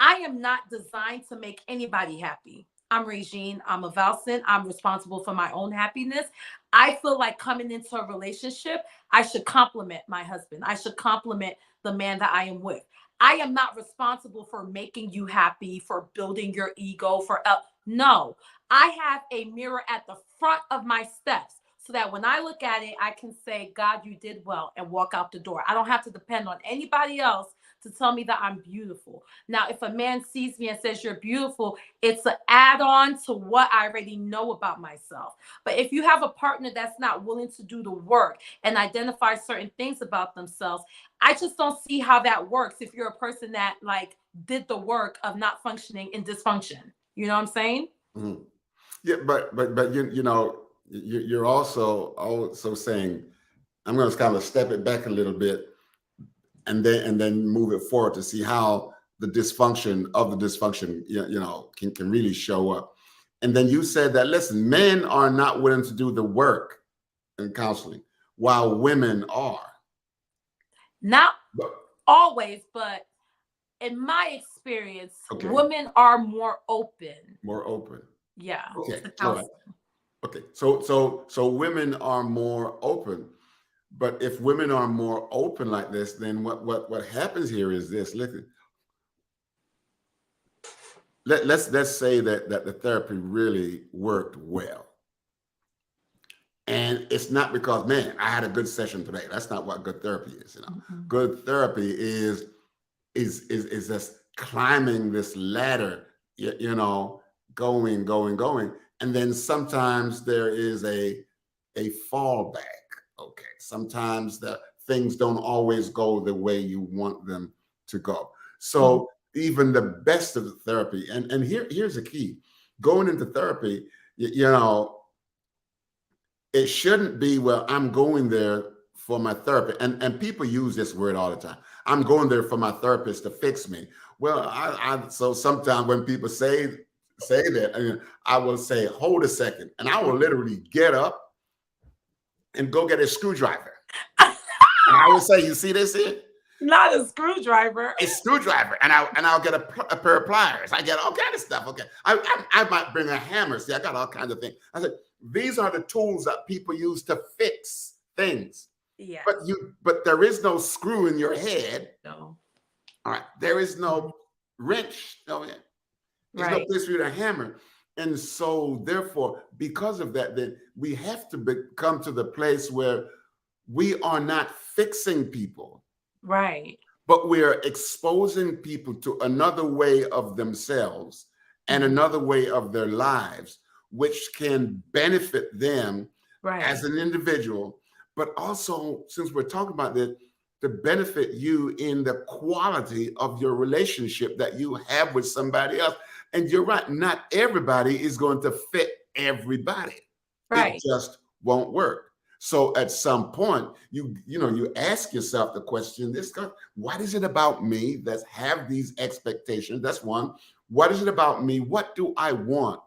I am not designed to make anybody happy. I'm Regine. I'm a Valcin. I'm responsible for my own happiness. I feel like coming into a relationship, I should compliment my husband. I should compliment the man that I am with. I am not responsible for making you happy, for building your ego, no. I have a mirror at the front of my steps so that when I look at it, I can say, God, you did well, and walk out the door. I don't have to depend on anybody else to tell me that I'm beautiful. Now, if a man sees me and says you're beautiful, it's an add-on to what I already know about myself. But if you have a partner that's not willing to do the work and identify certain things about themselves, I just don't see how that works if you're a person that like did the work of not functioning in dysfunction. You know what I'm saying? Mhm. Yeah, but you're also saying, I'm going to kind of step it back a little bit and then move it forward to see how the dysfunction of the dysfunction can really show up. And then you said that, listen, men are not willing to do the work in counseling while women are. Not But, always, but in my experience, okay, women are more open. more open. Yeah. Okay, To all right. counseling. Okay, so women are more open. But if women are more open like this, then what happens here is this. Listen, let's say that the therapy really worked well. And it's not because, man, I had a good session today. That's not what good therapy is. Mhm. Good therapy is just climbing this ladder, going, and then sometimes there is a fallback. Okay, sometimes the things don't always go the way you want them to go. Mhm. So even the best of the therapy, and here's the key: going into therapy, you know, it shouldn't be, well, I'm going there for my therapist. And people use this word all the time. I'm going there for my therapist to fix me. Well, so sometimes when people say that, I will say, hold a second, and I will literally get up and go get a screwdriver. And I will say, you see this here? Not a screwdriver. A screwdriver, and I'll get a pair of pliers. I get all kind of stuff. Okay, I might bring a hammer. See, I got all kinds of things. I said, these are the tools that people use to fix things. Yeah. But there is no screw in your head. No. All right, there is no wrench. No, there's no Right. place for you to hammer. And so, therefore, because of that, then we have to come to the place where we are not fixing people, Right. but we're exposing people to another way of themselves and Mhm. another way of their lives, which can benefit them Right. as an individual, but also, since we're talking about this, to benefit you in the quality of your relationship that you have with somebody else. And you're right, not everybody is going to fit everybody. It Right. just won't work. So at some point, you ask yourself the question: what is it about me that have these expectations? That's one. What is it about me? What do I want?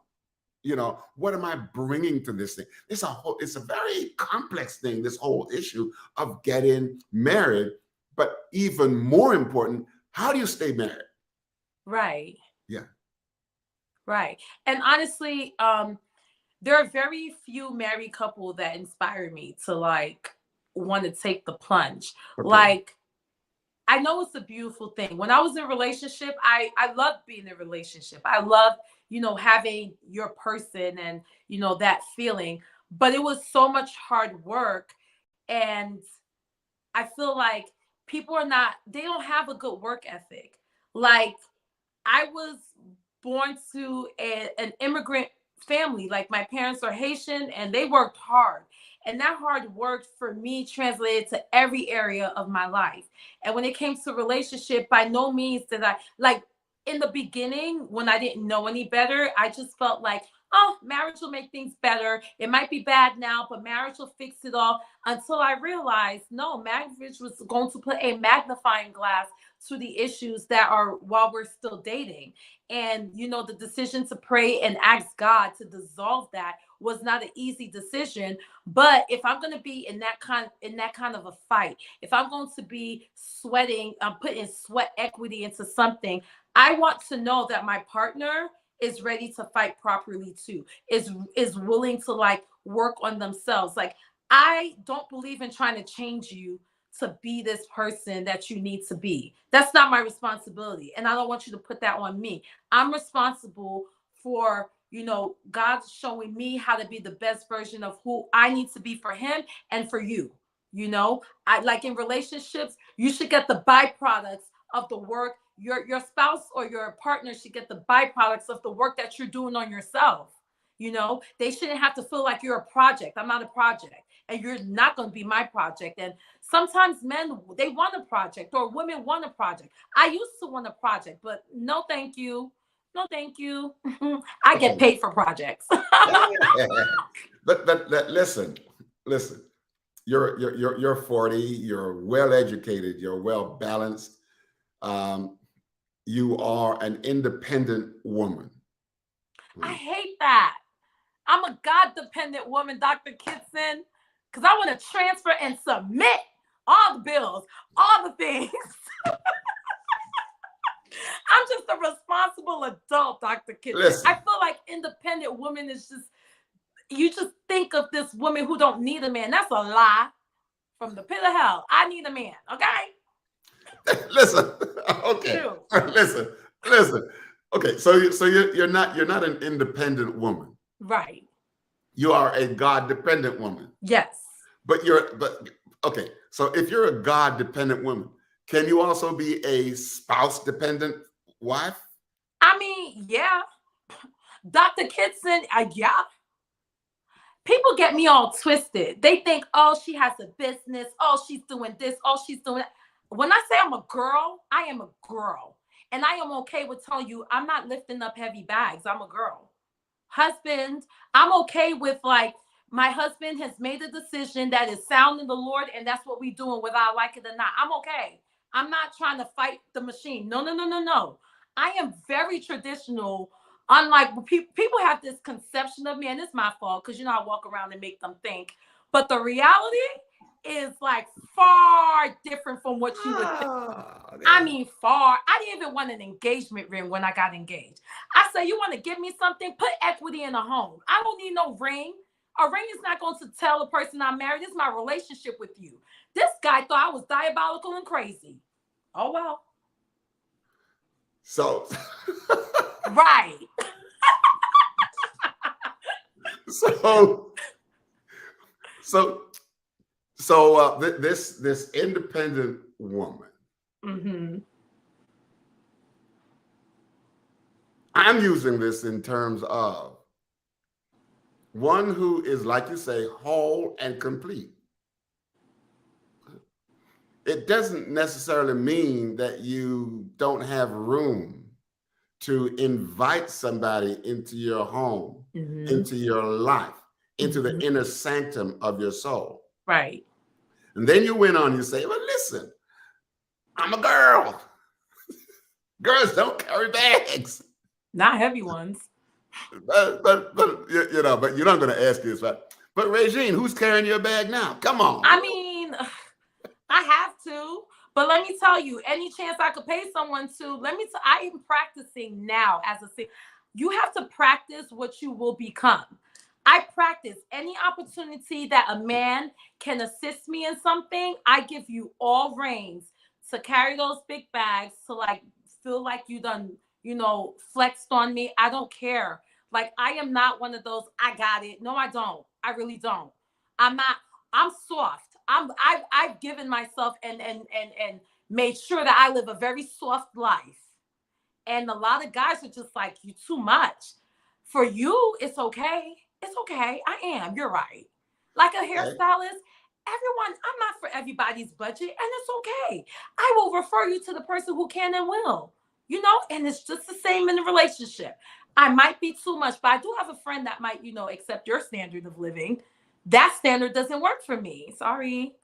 What am I bringing to this thing? It's a very complex thing, this whole issue of getting married. But even more important, how do you stay married? Right. Yeah. Right. And honestly, there are very few married couple that inspire me to like want to take the plunge. Okay. Like, I know it's a beautiful thing. When I was in a relationship, I loved being in a relationship. I loved, having your person and, that feeling. But it was so much hard work. And I feel like people are not, they don't have a good work ethic. Like, I was born to an immigrant family. Like, my parents are Haitian and they worked hard. And that hard work for me translated to every area of my life. And when it came to relationship, by no means did I like, in the beginning, when I didn't know any better, I just felt like, oh, marriage will make things better. It might be bad now, but marriage will fix it all. Until I realized, no, marriage was going to put a magnifying glass to the issues that are while we're still dating. And the decision to pray and ask God to dissolve that was not an easy decision. But if I'm going to be in that kind of a fight, if I'm going to be sweating, I'm putting sweat equity into something, I want to know that my partner is ready to fight properly too, is willing to like work on themselves. Like, I don't believe in trying to change you to be this person that you need to be. That's not my responsibility. And I don't want you to put that on me. I'm responsible for, God showing me how to be the best version of who I need to be for him and for you. I like, in relationships, you should get the byproducts of the work. Your spouse or your partner should get the byproducts of the work that you're doing on yourself. They shouldn't have to feel like you're a project. I'm not a project, and you're not going to be my project. And sometimes men, they want a project, or women want a project. I used to want a project, but no thank you. No thank you. I get Okay. paid for projects. But listen. You're 40. You're well educated. You're well balanced. Um, you are an independent woman. I Hmm. hate that. I'm a God dependent woman, Dr. Kitson, because I want to transfer and submit all the bills, all the things. I'm just a responsible adult, Dr. Kitson. I Listen, feel like independent woman is just, you just think of this woman who don't need a man. That's a lie from the pit of hell. I need a man, okay? listen. Okay, True. listen. Okay, so you're not an independent woman. Right. You are a God dependent woman. Yes. But okay. So if you're a God dependent woman, can you also be a spouse dependent wife? I mean, yeah. Dr. Kitson, yeah. People get me all twisted. They think, oh, she has a business. Oh, she's doing this. Oh, she's doing that. When I say I'm a girl, I am a girl. And I am okay with telling you, I'm not lifting up heavy bags. I'm a girl. Husband, I'm okay with like, my husband has made a decision that is sound in the Lord, and that's what we doing, whether I like it or not. I'm okay. I'm not trying to fight the machine. No, no, no, no, no. I am very traditional. Unlike people have this conception of me, and it's my fault because I walk around and make them think. But the reality is like far different from what you would think. I mean, far. I didn't even want an engagement ring when I got engaged. I said, you want to give me something? Put equity in a home. I don't need no ring. A ring is not going to tell the person I'm married. It's my relationship with you. This guy thought I was diabolical and crazy. Oh, well. So, right. This independent woman. Mm-hmm. I'm using this in terms of one who is, like you say, whole and complete. It doesn't necessarily mean that you don't have room to invite somebody into your home, Mm-hmm. into your life, into Mm-hmm. the inner sanctum of your soul. Right. And then you went on, you say, well, listen, I'm a girl. Girls don't carry bags. Not heavy ones. But you're not going to ask this, right? But Regine, who's carrying your bag now? Come on. I mean, I have to. But let me tell you, any chance I could pay someone to, I am practicing now as a singer. You have to practice what you will become. I practice any opportunity that a man can assist me in something. I give you all reins to carry those big bags, to like feel like you done, flexed on me. I don't care. Like, I am not one of those, I got it. No, I don't. I really don't. I'm soft. I've given myself and made sure that I live a very soft life. And a lot of guys are just like, you too much. For you, it's okay. It's okay. I am. You're right. Like a hairstylist, everyone, I'm not for everybody's budget, and it's okay. I will refer you to the person who can and will, and it's just the same in the relationship. I might be too much, but I do have a friend that might, accept your standard of living. That standard doesn't work for me. Sorry.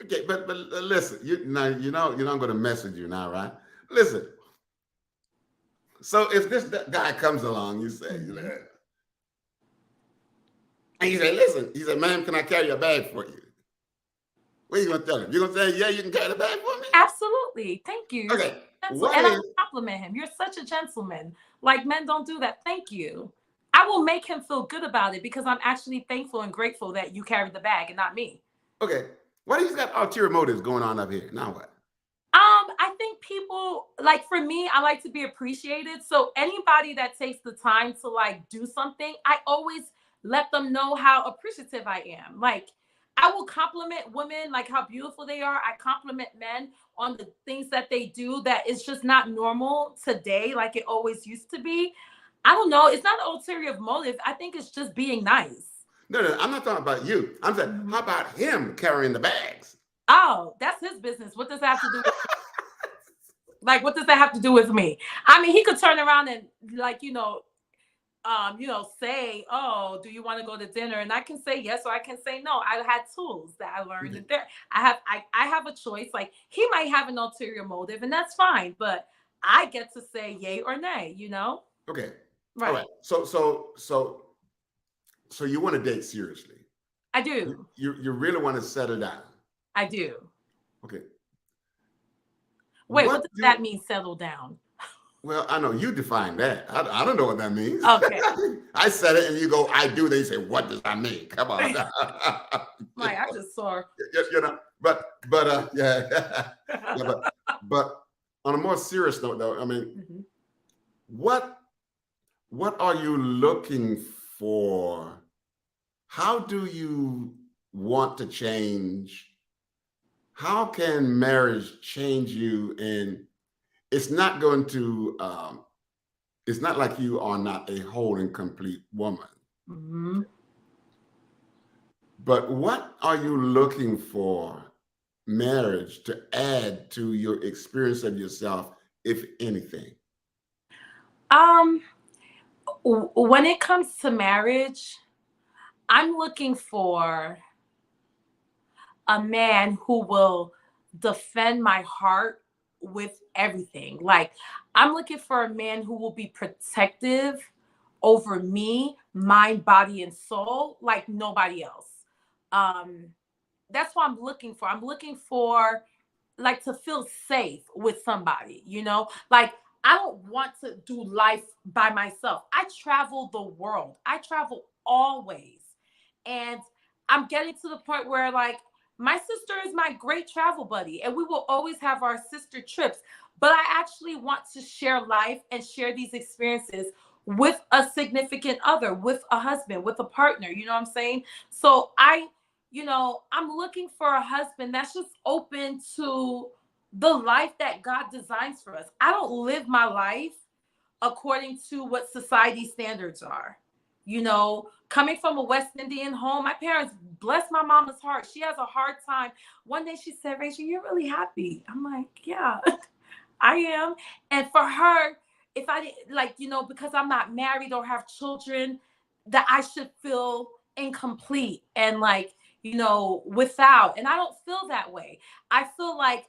Okay, but listen, you're not going to mess with you now, right? Listen. So if this guy comes along, you say, Mm-hmm. And you say, listen, he said, ma'am, can I carry a bag for you? What are you going to tell him? You're going to say, yeah, you can carry the bag for me? Absolutely. Thank you. Okay. And I compliment him. You're such a gentleman. Like, men don't do that. Thank you. I will make him feel good about it because I'm actually thankful and grateful that you carried the bag and not me. Okay. What do you got ulterior motives going on up here? Now what? I think people, like, for me, I like to be appreciated. So anybody that takes the time to like do something, I always let them know how appreciative I am. Like, I will compliment women, like how beautiful they are. I compliment men on the things that they do that is just not normal today, like it always used to be. I don't know. It's not an ulterior motive. I think it's just being nice. No, I'm not talking about you. I'm saying, how about him carrying the bags? Oh, that's his business. What does that have to do with like, what does that have to do with me? I mean, he could turn around and like, say, oh, do you want to go to dinner? And I can say yes, or I can say no. I had tools that I learned that there. I have a choice. Like, he might have an ulterior motive, and that's fine, but I get to say yay or nay, Okay. Right. All right. So you want to date seriously? I do. You really want to settle down? I do. Okay. Wait, what does that mean, settle down? Well, I know you define that. I don't know what that means. Okay. I said it and you go, I do. They say, what does that mean? Come on. Like, I just saw. But yeah. But on a more serious note, though, I mean, what are you looking for? How do you want to change? How can marriage change you? And it's not going to it's not like you are not a whole and complete woman. Mhm. But what are you looking for marriage to add to your experience of yourself, if anything? Um, when it comes to marriage, I'm looking for a man who will defend my heart with everything. Like, I'm looking for a man who will be protective over me, mind, body, and soul, like nobody else. Um, that's what I'm looking for. I'm looking for like to feel safe with somebody, you know? Like, I don't want to do life by myself. I travel the world. I travel always. And I'm getting to the point where like my sister is my great travel buddy and we will always have our sister trips, but I actually want to share life and share these experiences with a significant other, with a husband, with a partner, you know what I'm saying? So I'm looking for a husband that's just open to the life that God designs for us. I don't live my life according to what society standards are. Coming from a West Indian home, my parents, bless my mama's heart, she has a hard time. One day she said, Rachel, you're really happy. I'm like, yeah, I am. And for her, if I didn't, like, because I'm not married or have children, that I should feel incomplete and like, without. And I don't feel that way. I feel like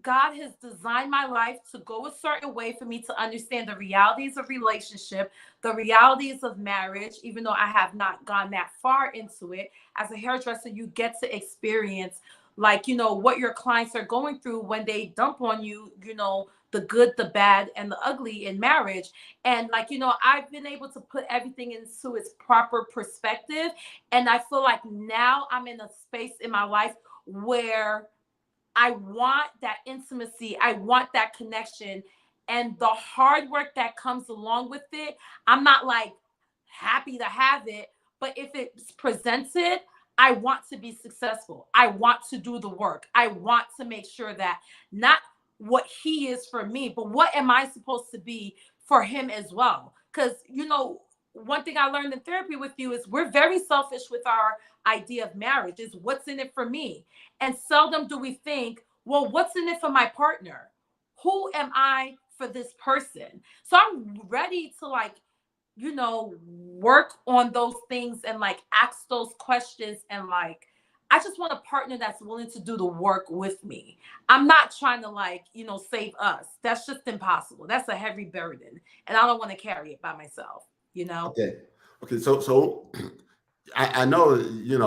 God has designed my life to go a certain way for me to understand the realities of relationship, the realities of marriage, even though I have not gone that far into it. As a hairdresser, you get to experience like, what your clients are going through when they dump on you, the good, the bad, and the ugly in marriage. And like, I've been able to put everything into its proper perspective. And I feel like now I'm in a space in my life where I want that intimacy. I want that connection. And the hard work that comes along with it, I'm not like happy to have it, but if it's presented, I want to be successful. I want to do the work. I want to make sure that not what he is for me, but what am I supposed to be for him as well? Because, one thing I learned in therapy with you is we're very selfish with our idea of marriage is what's in it for me. And seldom do we think, well, what's in it for my partner? Who am I for this person? So I'm ready to like, work on those things and like ask those questions and like, I just want a partner that's willing to do the work with me. I'm not trying to like, save us. That's just impossible. That's a heavy burden. And I don't want to carry it by myself, you know? Okay. Okay. So I know, you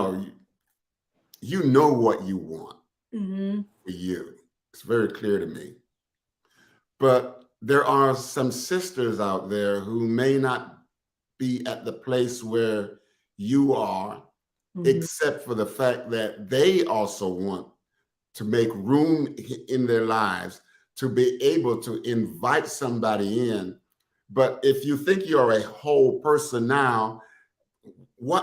know what you want Hmm. for you. It's very clear to me. But there are some sisters out there who may not be at the place where you are, Hmm. except for the fact that they also want to make room in their lives to be able to invite somebody in. But if you think you're a whole person now,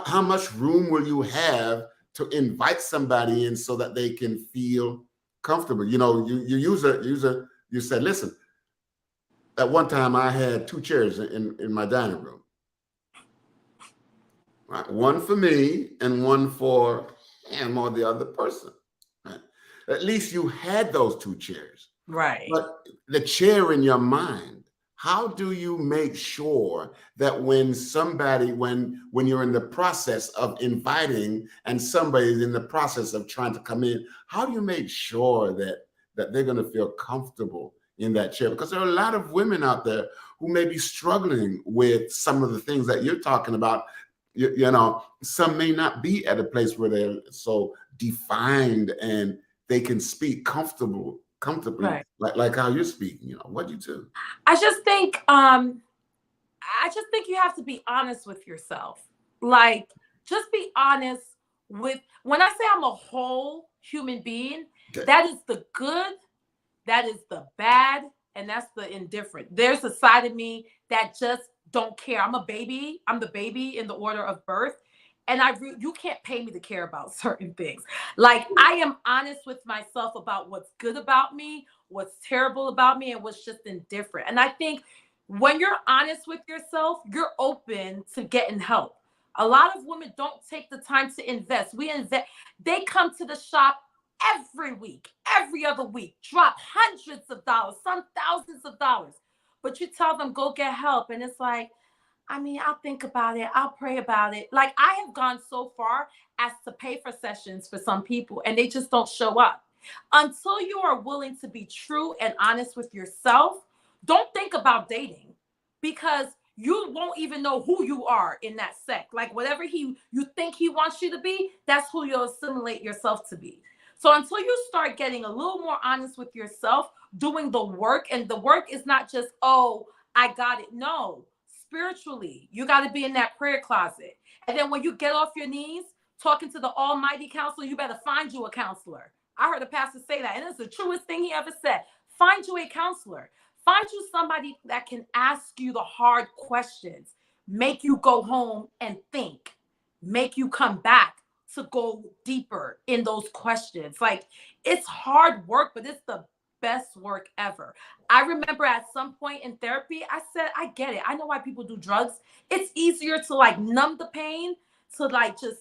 how much room will you have to invite somebody in so that they can feel comfortable? You you said, listen, at one time I had two chairs in my dining room, right? One for me and one for him or the other person. Right? At least you had those two chairs. Right. But the chair in your mind, how do you make sure that when you're in the process of inviting and somebody's in the process of trying to come in, how do you make sure that they're going to feel comfortable in that chair? Because there are a lot of women out there who may be struggling with some of the things that you're talking about. Some may not be at a place where they're so defined and they can speak comfortably, Right. like how you're speaking. What do you do? I just think you have to be honest with yourself. Like, just be honest with when I say I'm a whole human being, Okay. that is the good, that is the bad, and that's the indifferent. There's a side of me that just don't care. I'm a baby. I'm the baby in the order of birth. And you can't pay me to care about certain things. Like, I am honest with myself about what's good about me, what's terrible about me, and what's just indifferent. And I think when you're honest with yourself, you're open to getting help. A lot of women don't take the time to invest. They come to the shop every week, every other week, drop hundreds of dollars, some thousands of dollars. But you tell them, go get help. And it's like, I mean, I'll think about it. I'll pray about it. Like, I have gone so far as to pay for sessions for some people, and they just don't show up. Until you are willing to be true and honest with yourself, don't think about dating, because you won't even know who you are in that sect. Like, whatever you think he wants you to be, that's who you'll assimilate yourself to be. So until you start getting a little more honest with yourself, doing the work, and the work is not just, oh, I got it. No, spiritually, you got to be in that prayer closet. And then when you get off your knees talking to the almighty counselor, you better find you a counselor. I heard a pastor say that, and it's the truest thing he ever said. Find you a counselor. Find you somebody that can ask you the hard questions, make you go home and think, make you come back to go deeper in those questions. Like, it's hard work, but it's the best work ever. I remember at some point in therapy, I said, I get it. I know why people do drugs. It's easier to like numb the pain, to like just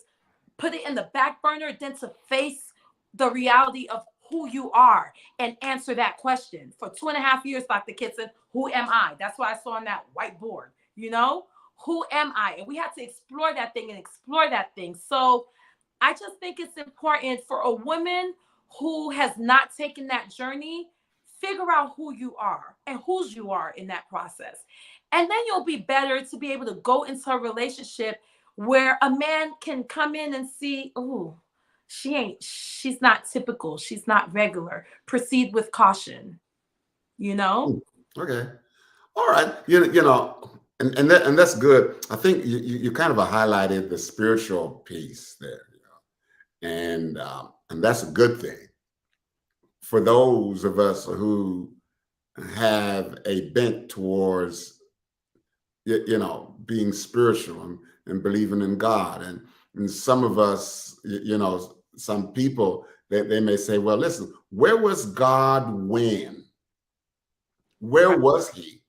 put it in the back burner than to face the reality of who you are and answer that question. For 2.5 years, Dr. Kitson, who am I? That's what I saw on that whiteboard, who am I? And we had to explore that thing. So I just think it's important for a woman who has not taken that journey, figure out who you are and whose you are in that process. And then you'll be better to be able to go into a relationship where a man can come in and see, oh, she's not typical. She's not regular. Proceed with caution, Okay. All right. And that's good. I think you kind of highlighted the spiritual piece there, and that's a good thing for those of us who have a bent towards being spiritual and believing in God. And some of us, some people, they may say, well, listen, where was God when? Where was he?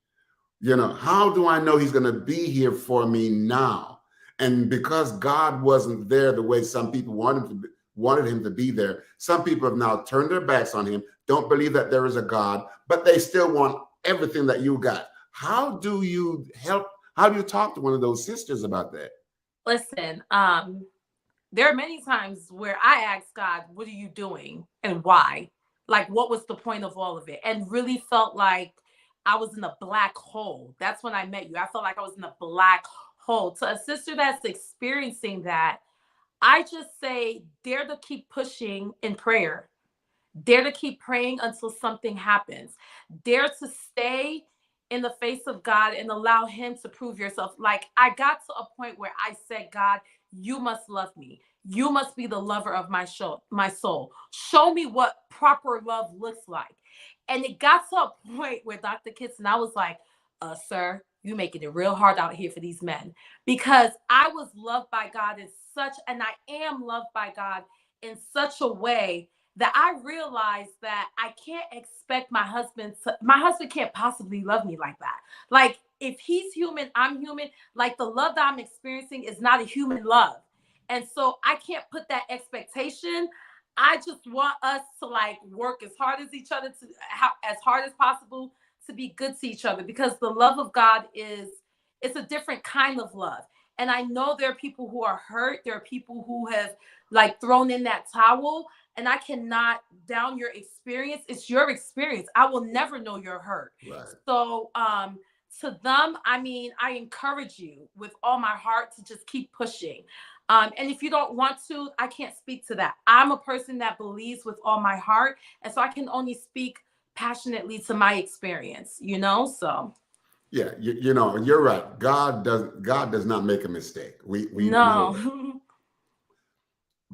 How do I know he's going to be here for me now? And because God wasn't there the way some people wanted him to be there, some people have now turned their backs on him, don't believe that there is a God, but they still want everything that you got. How do you talk to one of those sisters about that? Listen, there are many times where I ask God, what are you doing and why? Like, what was the point of all of it? And really felt like I was in a black hole. That's when I met you. I felt like I was in a black hole. To a sister that's experiencing that, I just say, dare to keep pushing in prayer. Dare to keep praying until something happens. Dare to stay in the face of God and allow him to prove yourself. Like, I got to a point where I said, God, you must love me. You must be the lover of my soul. Show me what proper love looks like. And it got to a point where Dr. Kitson, I was like, sir, you making it real hard out here for these men, because I was loved by God and I am loved by God in such a way that I realized that I can't expect my husband can't possibly love me like that. Like, if he's human, I'm human. Like, the love that I'm experiencing is not a human love. And so I can't put that expectation. I just want us to like work as hard as each other, as hard as possible, to be good to each other, because the love of God it's a different kind of love. And I know there are people who are hurt. There are people who have like thrown in that towel, and I cannot down your experience. It's your experience. I will never know your hurt. Right. So, to them, I mean, I encourage you with all my heart to just keep pushing. And if you don't want to, I can't speak to that. I'm a person that believes with all my heart. And so I can only speak passionately to my experience, so. Yeah, you're right. God does not make a mistake. We No.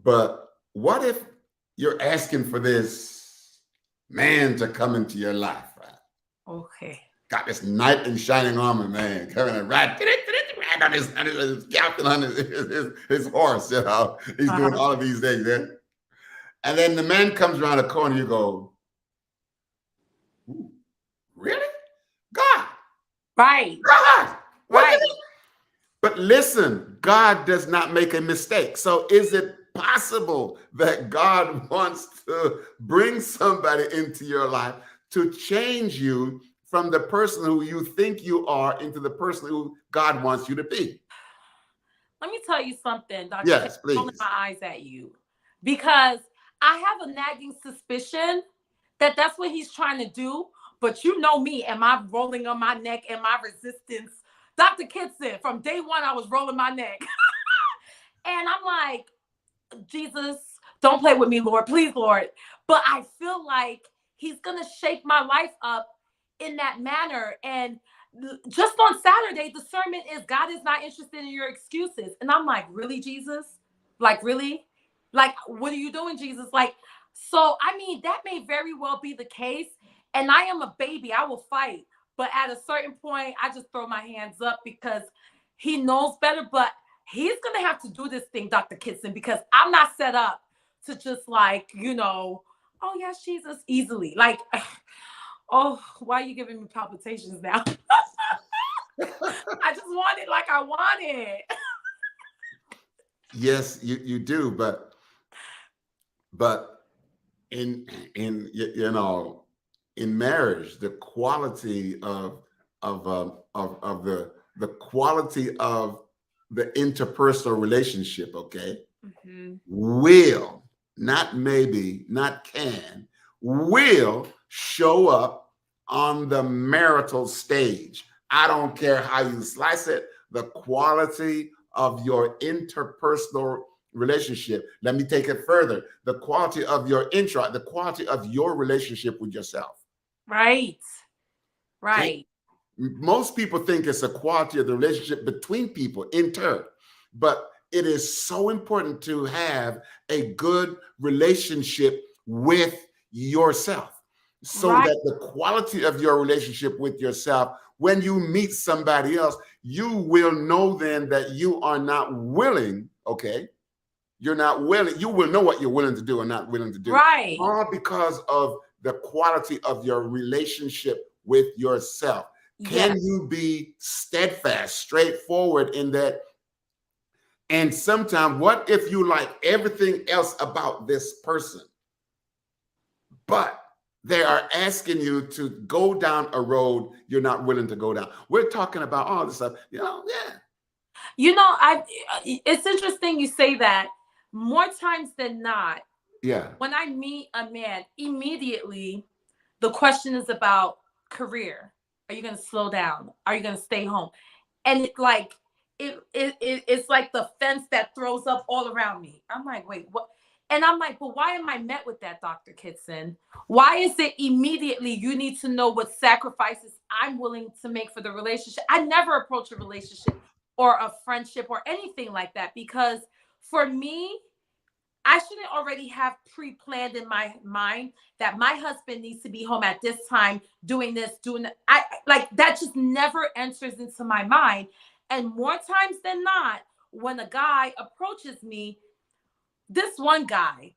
But what if you're asking for this man to come into your life, right? Okay. Got this knight in shining armor, man, coming and ride on his captain on his horse. You know, he's doing Uh-huh. all of these things. Yeah? And then the man comes around the corner. You go, ooh, really? God, Right. God, what Right. is it? But listen, God does not make a mistake. So is it possible that God wants to bring somebody into your life to change you from the person who you think you are into the person who God wants you to be? Let me tell you something, Dr. K, Yes, rolling please. my eyes at you because I have a nagging suspicion that that's what he's trying to do. But you know me and my rolling on my neck and my resistance. Dr. Kitson, from day one, I was rolling my neck. And I'm like, Jesus, don't play with me, Lord. Please, Lord. But I feel like he's going to shake my life up in that manner. And just on Saturday, the sermon is God is not interested in your excuses. And I'm like, really, Jesus? Like, really? Like, what are you doing, Jesus? Like, so, I mean, that may very well be the case. And I am a baby. I will fight. But at a certain point, I just throw my hands up because he knows better. But he's going to have to do this thing, Dr. Kitson, because I'm not set up to just like, oh, yes, Jesus, easily. Like, oh, why are you giving me palpitations now? I just want it like I want it. Yes, you do, but in marriage, the quality of the quality of the interpersonal relationship, okay, will, not maybe, not can, will show up on the marital stage. I don't care how you slice it, the quality of your interpersonal relationship. Let me take it further. The quality of your the quality of your relationship with yourself. Right. Okay? Right. Most people think it's a quality of the relationship between people in turn, but it is so important to have a good relationship with yourself so Right. that the quality of your relationship with yourself, when you meet somebody else, you will know then that you are not willing, okay? You're not willing, you will know what you're willing to do and not willing to do, Right. all because of the quality of your relationship with yourself. Can Yes. you be steadfast, straightforward in that? And sometimes, what if you like everything else about this person, but they are asking you to go down a road you're not willing to go down? We're talking about all this stuff, yeah. It's interesting you say that. More times than not, Yeah. when I meet a man, immediately the question is about career. Are you going to slow down? Are you going to stay home? And it's like the fence that throws up all around me. I'm like, wait, what? And I'm like, but why am I met with that, Dr. Kitson? Why is it immediately you need to know what sacrifices I'm willing to make for the relationship? I never approach a relationship or a friendship or anything like that because for me, I shouldn't already have pre-planned in my mind that my husband needs to be home at this time, doing this, doing that. I like that just never enters into my mind. And more times than not, when a guy approaches me, this one guy,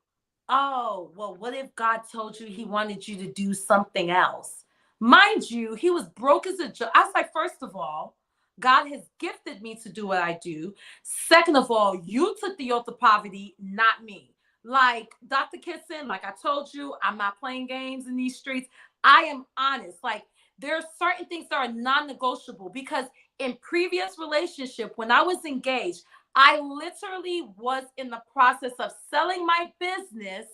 oh, well, what if God told you he wanted you to do something else? Mind you, he was broke as a joke. I was like, first of all, God has gifted me to do what I do. Second of all, you took the oath of poverty, not me. Like Dr. Kitson, like I told you, I'm not playing games in these streets. I am honest. Like there are certain things that are non-negotiable because in previous relationship, when I was engaged, I literally was in the process of selling my business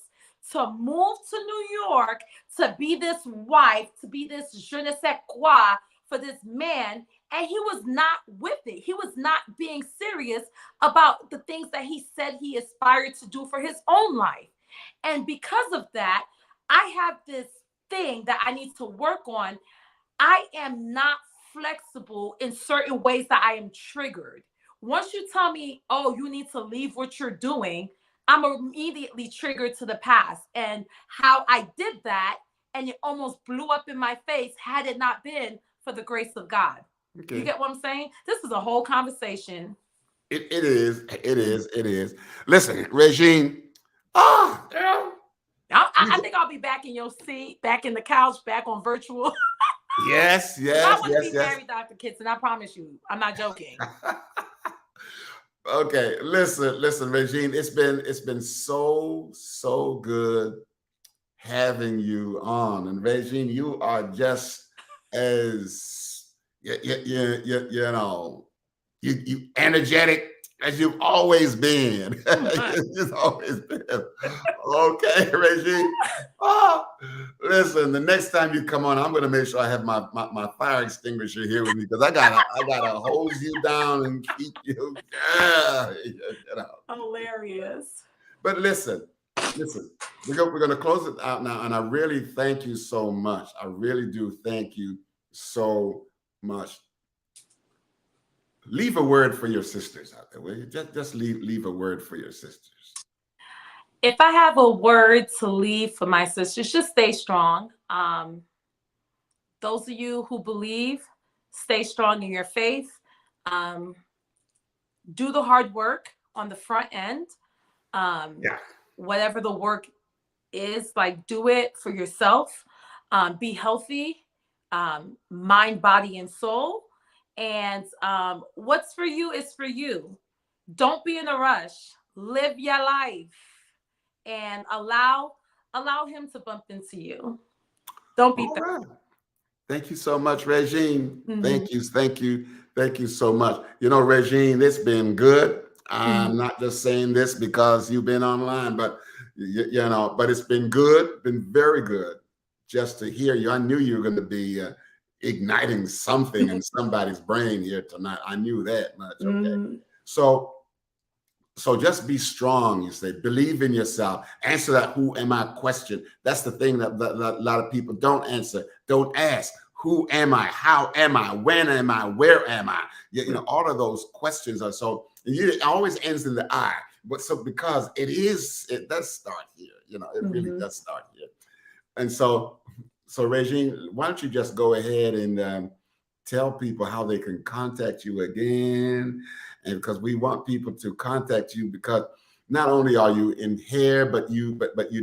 to move to New York, to be this wife, to be this je ne sais quoi for this man. And he was not with it. He was not being serious about the things that he said he aspired to do for his own life. And because of that, I have this thing that I need to work on. I am not flexible in certain ways that I am triggered. Once you tell me, oh, you need to leave what you're doing, I'm immediately triggered to the past and how I did that. and it almost blew up in my face had it not been for the grace of God. Okay. You get what I'm saying? This is a whole conversation. It is. It is. It is. Listen, Regine. Girl. I think I'll be back in your seat, back in the couch, back on virtual. Yes, I yes, want to yes, be married, Dr. Kitson. I promise you. I'm not joking. Okay, listen, Regine. It's been so good having you on, and Regine, you are just as you know you energetic as you've always been. You've always been. Okay, Regine. Oh, listen, the next time you come on, I'm going to make sure I have my fire extinguisher here with me because I gotta hose you down and keep you. You know. Hilarious. But listen, we're going to close it out now, and I really thank you so much. I really do thank you so much. Leave a word for your sisters out there, will you? Just leave a word for your sisters. If I have a word to leave for my sisters, just stay strong. Those of you who believe, stay strong in your faith. Do the hard work on the front end. Yeah. Whatever the work is, like, do it for yourself. Be healthy, mind, body, and soul. And what's for you is for you. Don't be in a rush. Live your life and allow him to bump into you. Don't be All right. Thank you so much, Regine. Thank you so much. You know, Regine, it's been good. I'm not just saying this because you've been online, but but it's been good, been very good just to hear you. I knew you were going to be igniting something in somebody's brain here tonight. I knew that much. Okay. So just be strong, you say, believe in yourself, answer that who am I question. That's the thing that a lot of people don't answer, don't ask. Who am I? How am I? When am I? Where am I? You know, all of those questions are so, it always ends in the I. But so because it does start here, it really does start here. And so Regine, why don't you just go ahead and tell people how they can contact you again? And because we want people to contact you because not only are you in hair, but you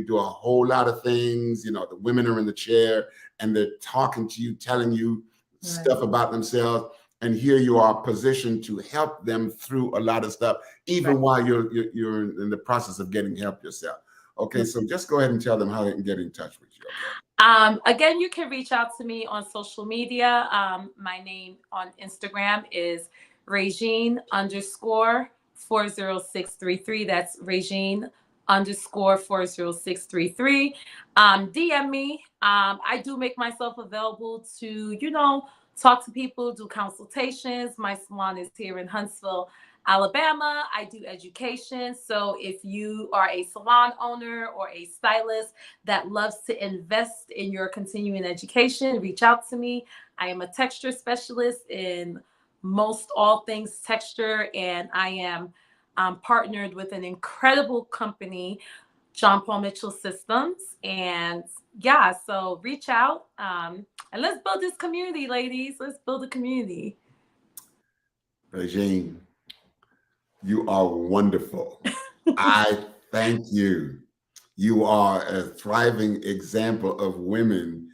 do a whole lot of things. The women are in the chair and they're talking to you, telling you stuff about themselves. And here you are positioned to help them through a lot of stuff, even while you're in the process of getting help yourself. Okay, so just go ahead and tell them how they can get in touch with you. Okay? Again, you can reach out to me on social media. My name on Instagram is Regine_40633. That's Regine_40633. DM me. I do make myself available to, talk to people, do consultations. My salon is here in Huntsville, Alabama. I do education. So if you are a salon owner or a stylist that loves to invest in your continuing education, reach out to me. I am a texture specialist in most all things texture, and I am partnered with an incredible company, John Paul Mitchell Systems. And yeah, so reach out and let's build this community, ladies. Let's build a community. Regine, you are wonderful. I thank you. You are a thriving example of women,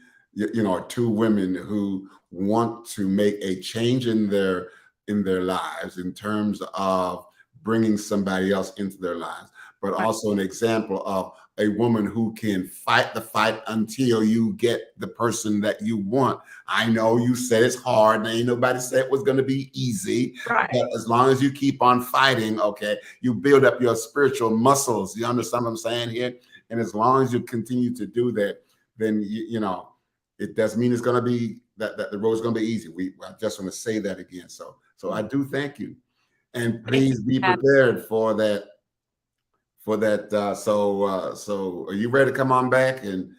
two women who want to make a change in their lives in terms of bringing somebody else into their lives, but also an example of a woman who can fight the fight until you get the person that you want. I know you said it's hard, and ain't nobody said it was going to be easy. Right. But as long as you keep on fighting, okay, you build up your spiritual muscles. You understand what I'm saying here? And as long as you continue to do that, then it doesn't mean it's going to be that the road's going to be easy. I just want to say that again. So I do thank you, and please be prepared for that. So are you ready to come on back and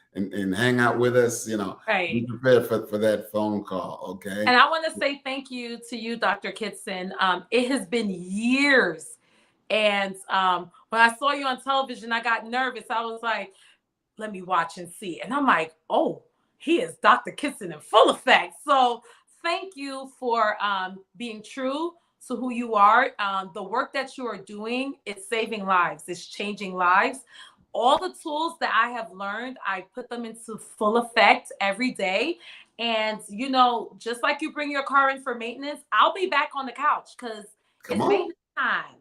hang out with us? Right. Be prepared for that phone call. Okay. And I want to say thank you to you, Dr. Kitson. It has been years. And when I saw you on television, I got nervous. I was like, let me watch and see. And I'm like, oh, he is Dr. Kitson in full effect. So thank you for being true to who you are. The work that you are doing is saving lives, it's changing lives. All the tools that I have learned, I put them into full effect every day. And, you know, just like you bring your car in for maintenance, I'll be back on the couch because Come it's on. maintenance time.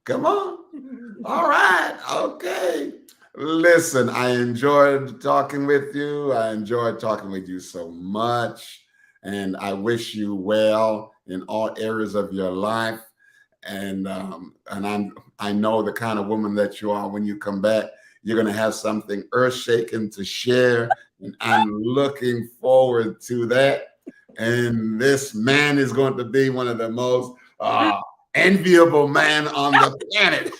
Come on. All right. Okay. Listen, I enjoyed talking with you. I enjoyed talking with you so much. And I wish you well in all areas of your life. And I know the kind of woman that you are. When you come back, you're going to have something earth-shaking to share. And I'm looking forward to that. And this man is going to be one of the most enviable man on the planet.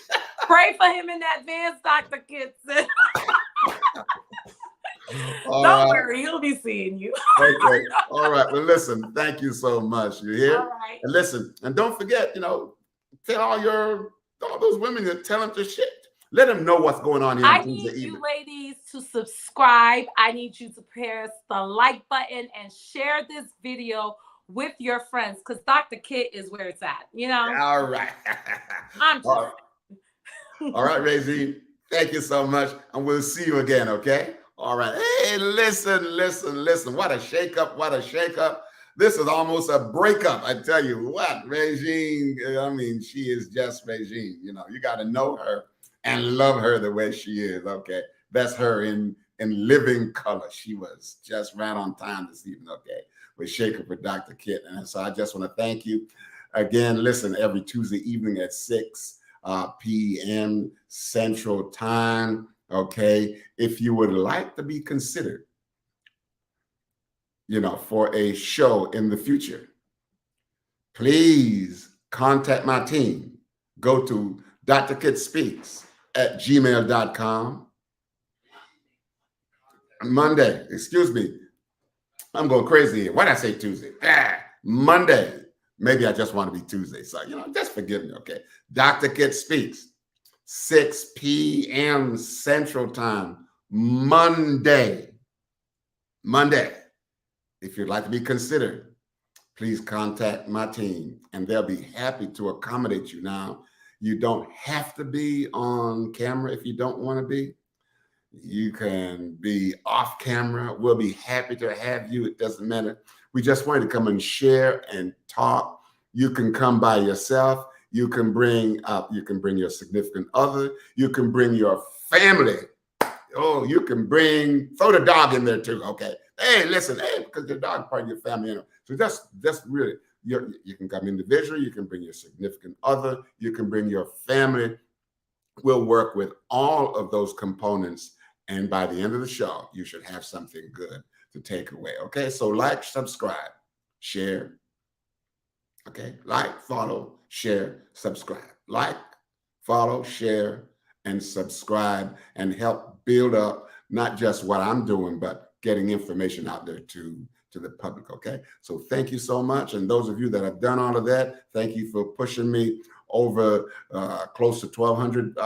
Pray for him in advance, Dr. Kitson. All Don't right. worry, he'll be seeing you. Okay. All right. Well, listen, thank you so much. You hear? All right. And listen, and don't forget, tell all those women to tell them to shit. Let them know what's going on here I on Tuesday need you evening. ladies to subscribe. I need you to press the like button and share this video with your friends because Dr. Kit is where it's at, All right. I'm just All right. All right, Regine. Thank you so much. And we'll see you again, okay? All right. Hey, listen. What a shakeup. What a shakeup. This is almost a breakup. I tell you what, Regine, I mean, she is just Regine. You got to know her and love her the way she is, okay? That's her in living color. She was just right on time this evening, okay? With Shake Up with Dr. Kit. And so I just want to thank you. Again, listen, every Tuesday evening at 6 p.m. Central Time, okay? If you would like to be considered, for a show in the future, please contact my team. Go to drkitspeaks@gmail.com. Monday, excuse me. I'm going crazy here. Why did I say Tuesday? Monday. Maybe I just want to be Tuesday. So, just forgive me, okay? Dr. Kit Speaks, 6 p.m. Central Time, Monday. If you'd like to be considered, please contact my team and they'll be happy to accommodate you. Now, you don't have to be on camera if you don't want to be. You can be off camera. We'll be happy to have you. It doesn't matter. We just want you to come and share and talk. You can come by yourself. You can bring your significant other. You can bring your family. Oh, you can throw the dog in there too. Okay. Hey, listen, because your dog is part of your family. So that's really, you can come individually. You can bring your significant other. You can bring your family. We'll work with all of those components. And by the end of the show, you should have something good to take away. Okay. So like, subscribe, share. Okay. Like, follow, share, subscribe. Like, follow, share, and subscribe and help build up not just what I'm doing, but getting information out there to the public, okay? So thank you so much. And those of you that have done all of that, thank you for pushing me over close to 1,200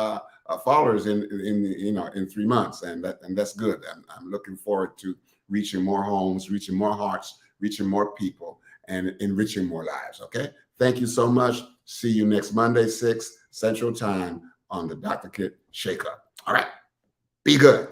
followers in 3 months. And that's good. I'm looking forward to reaching more homes, reaching more hearts, reaching more people, and enriching more lives, okay? Thank you so much. See you next Monday, 6 Central Time on the Dr. Kit Shake Up. All right. Be good.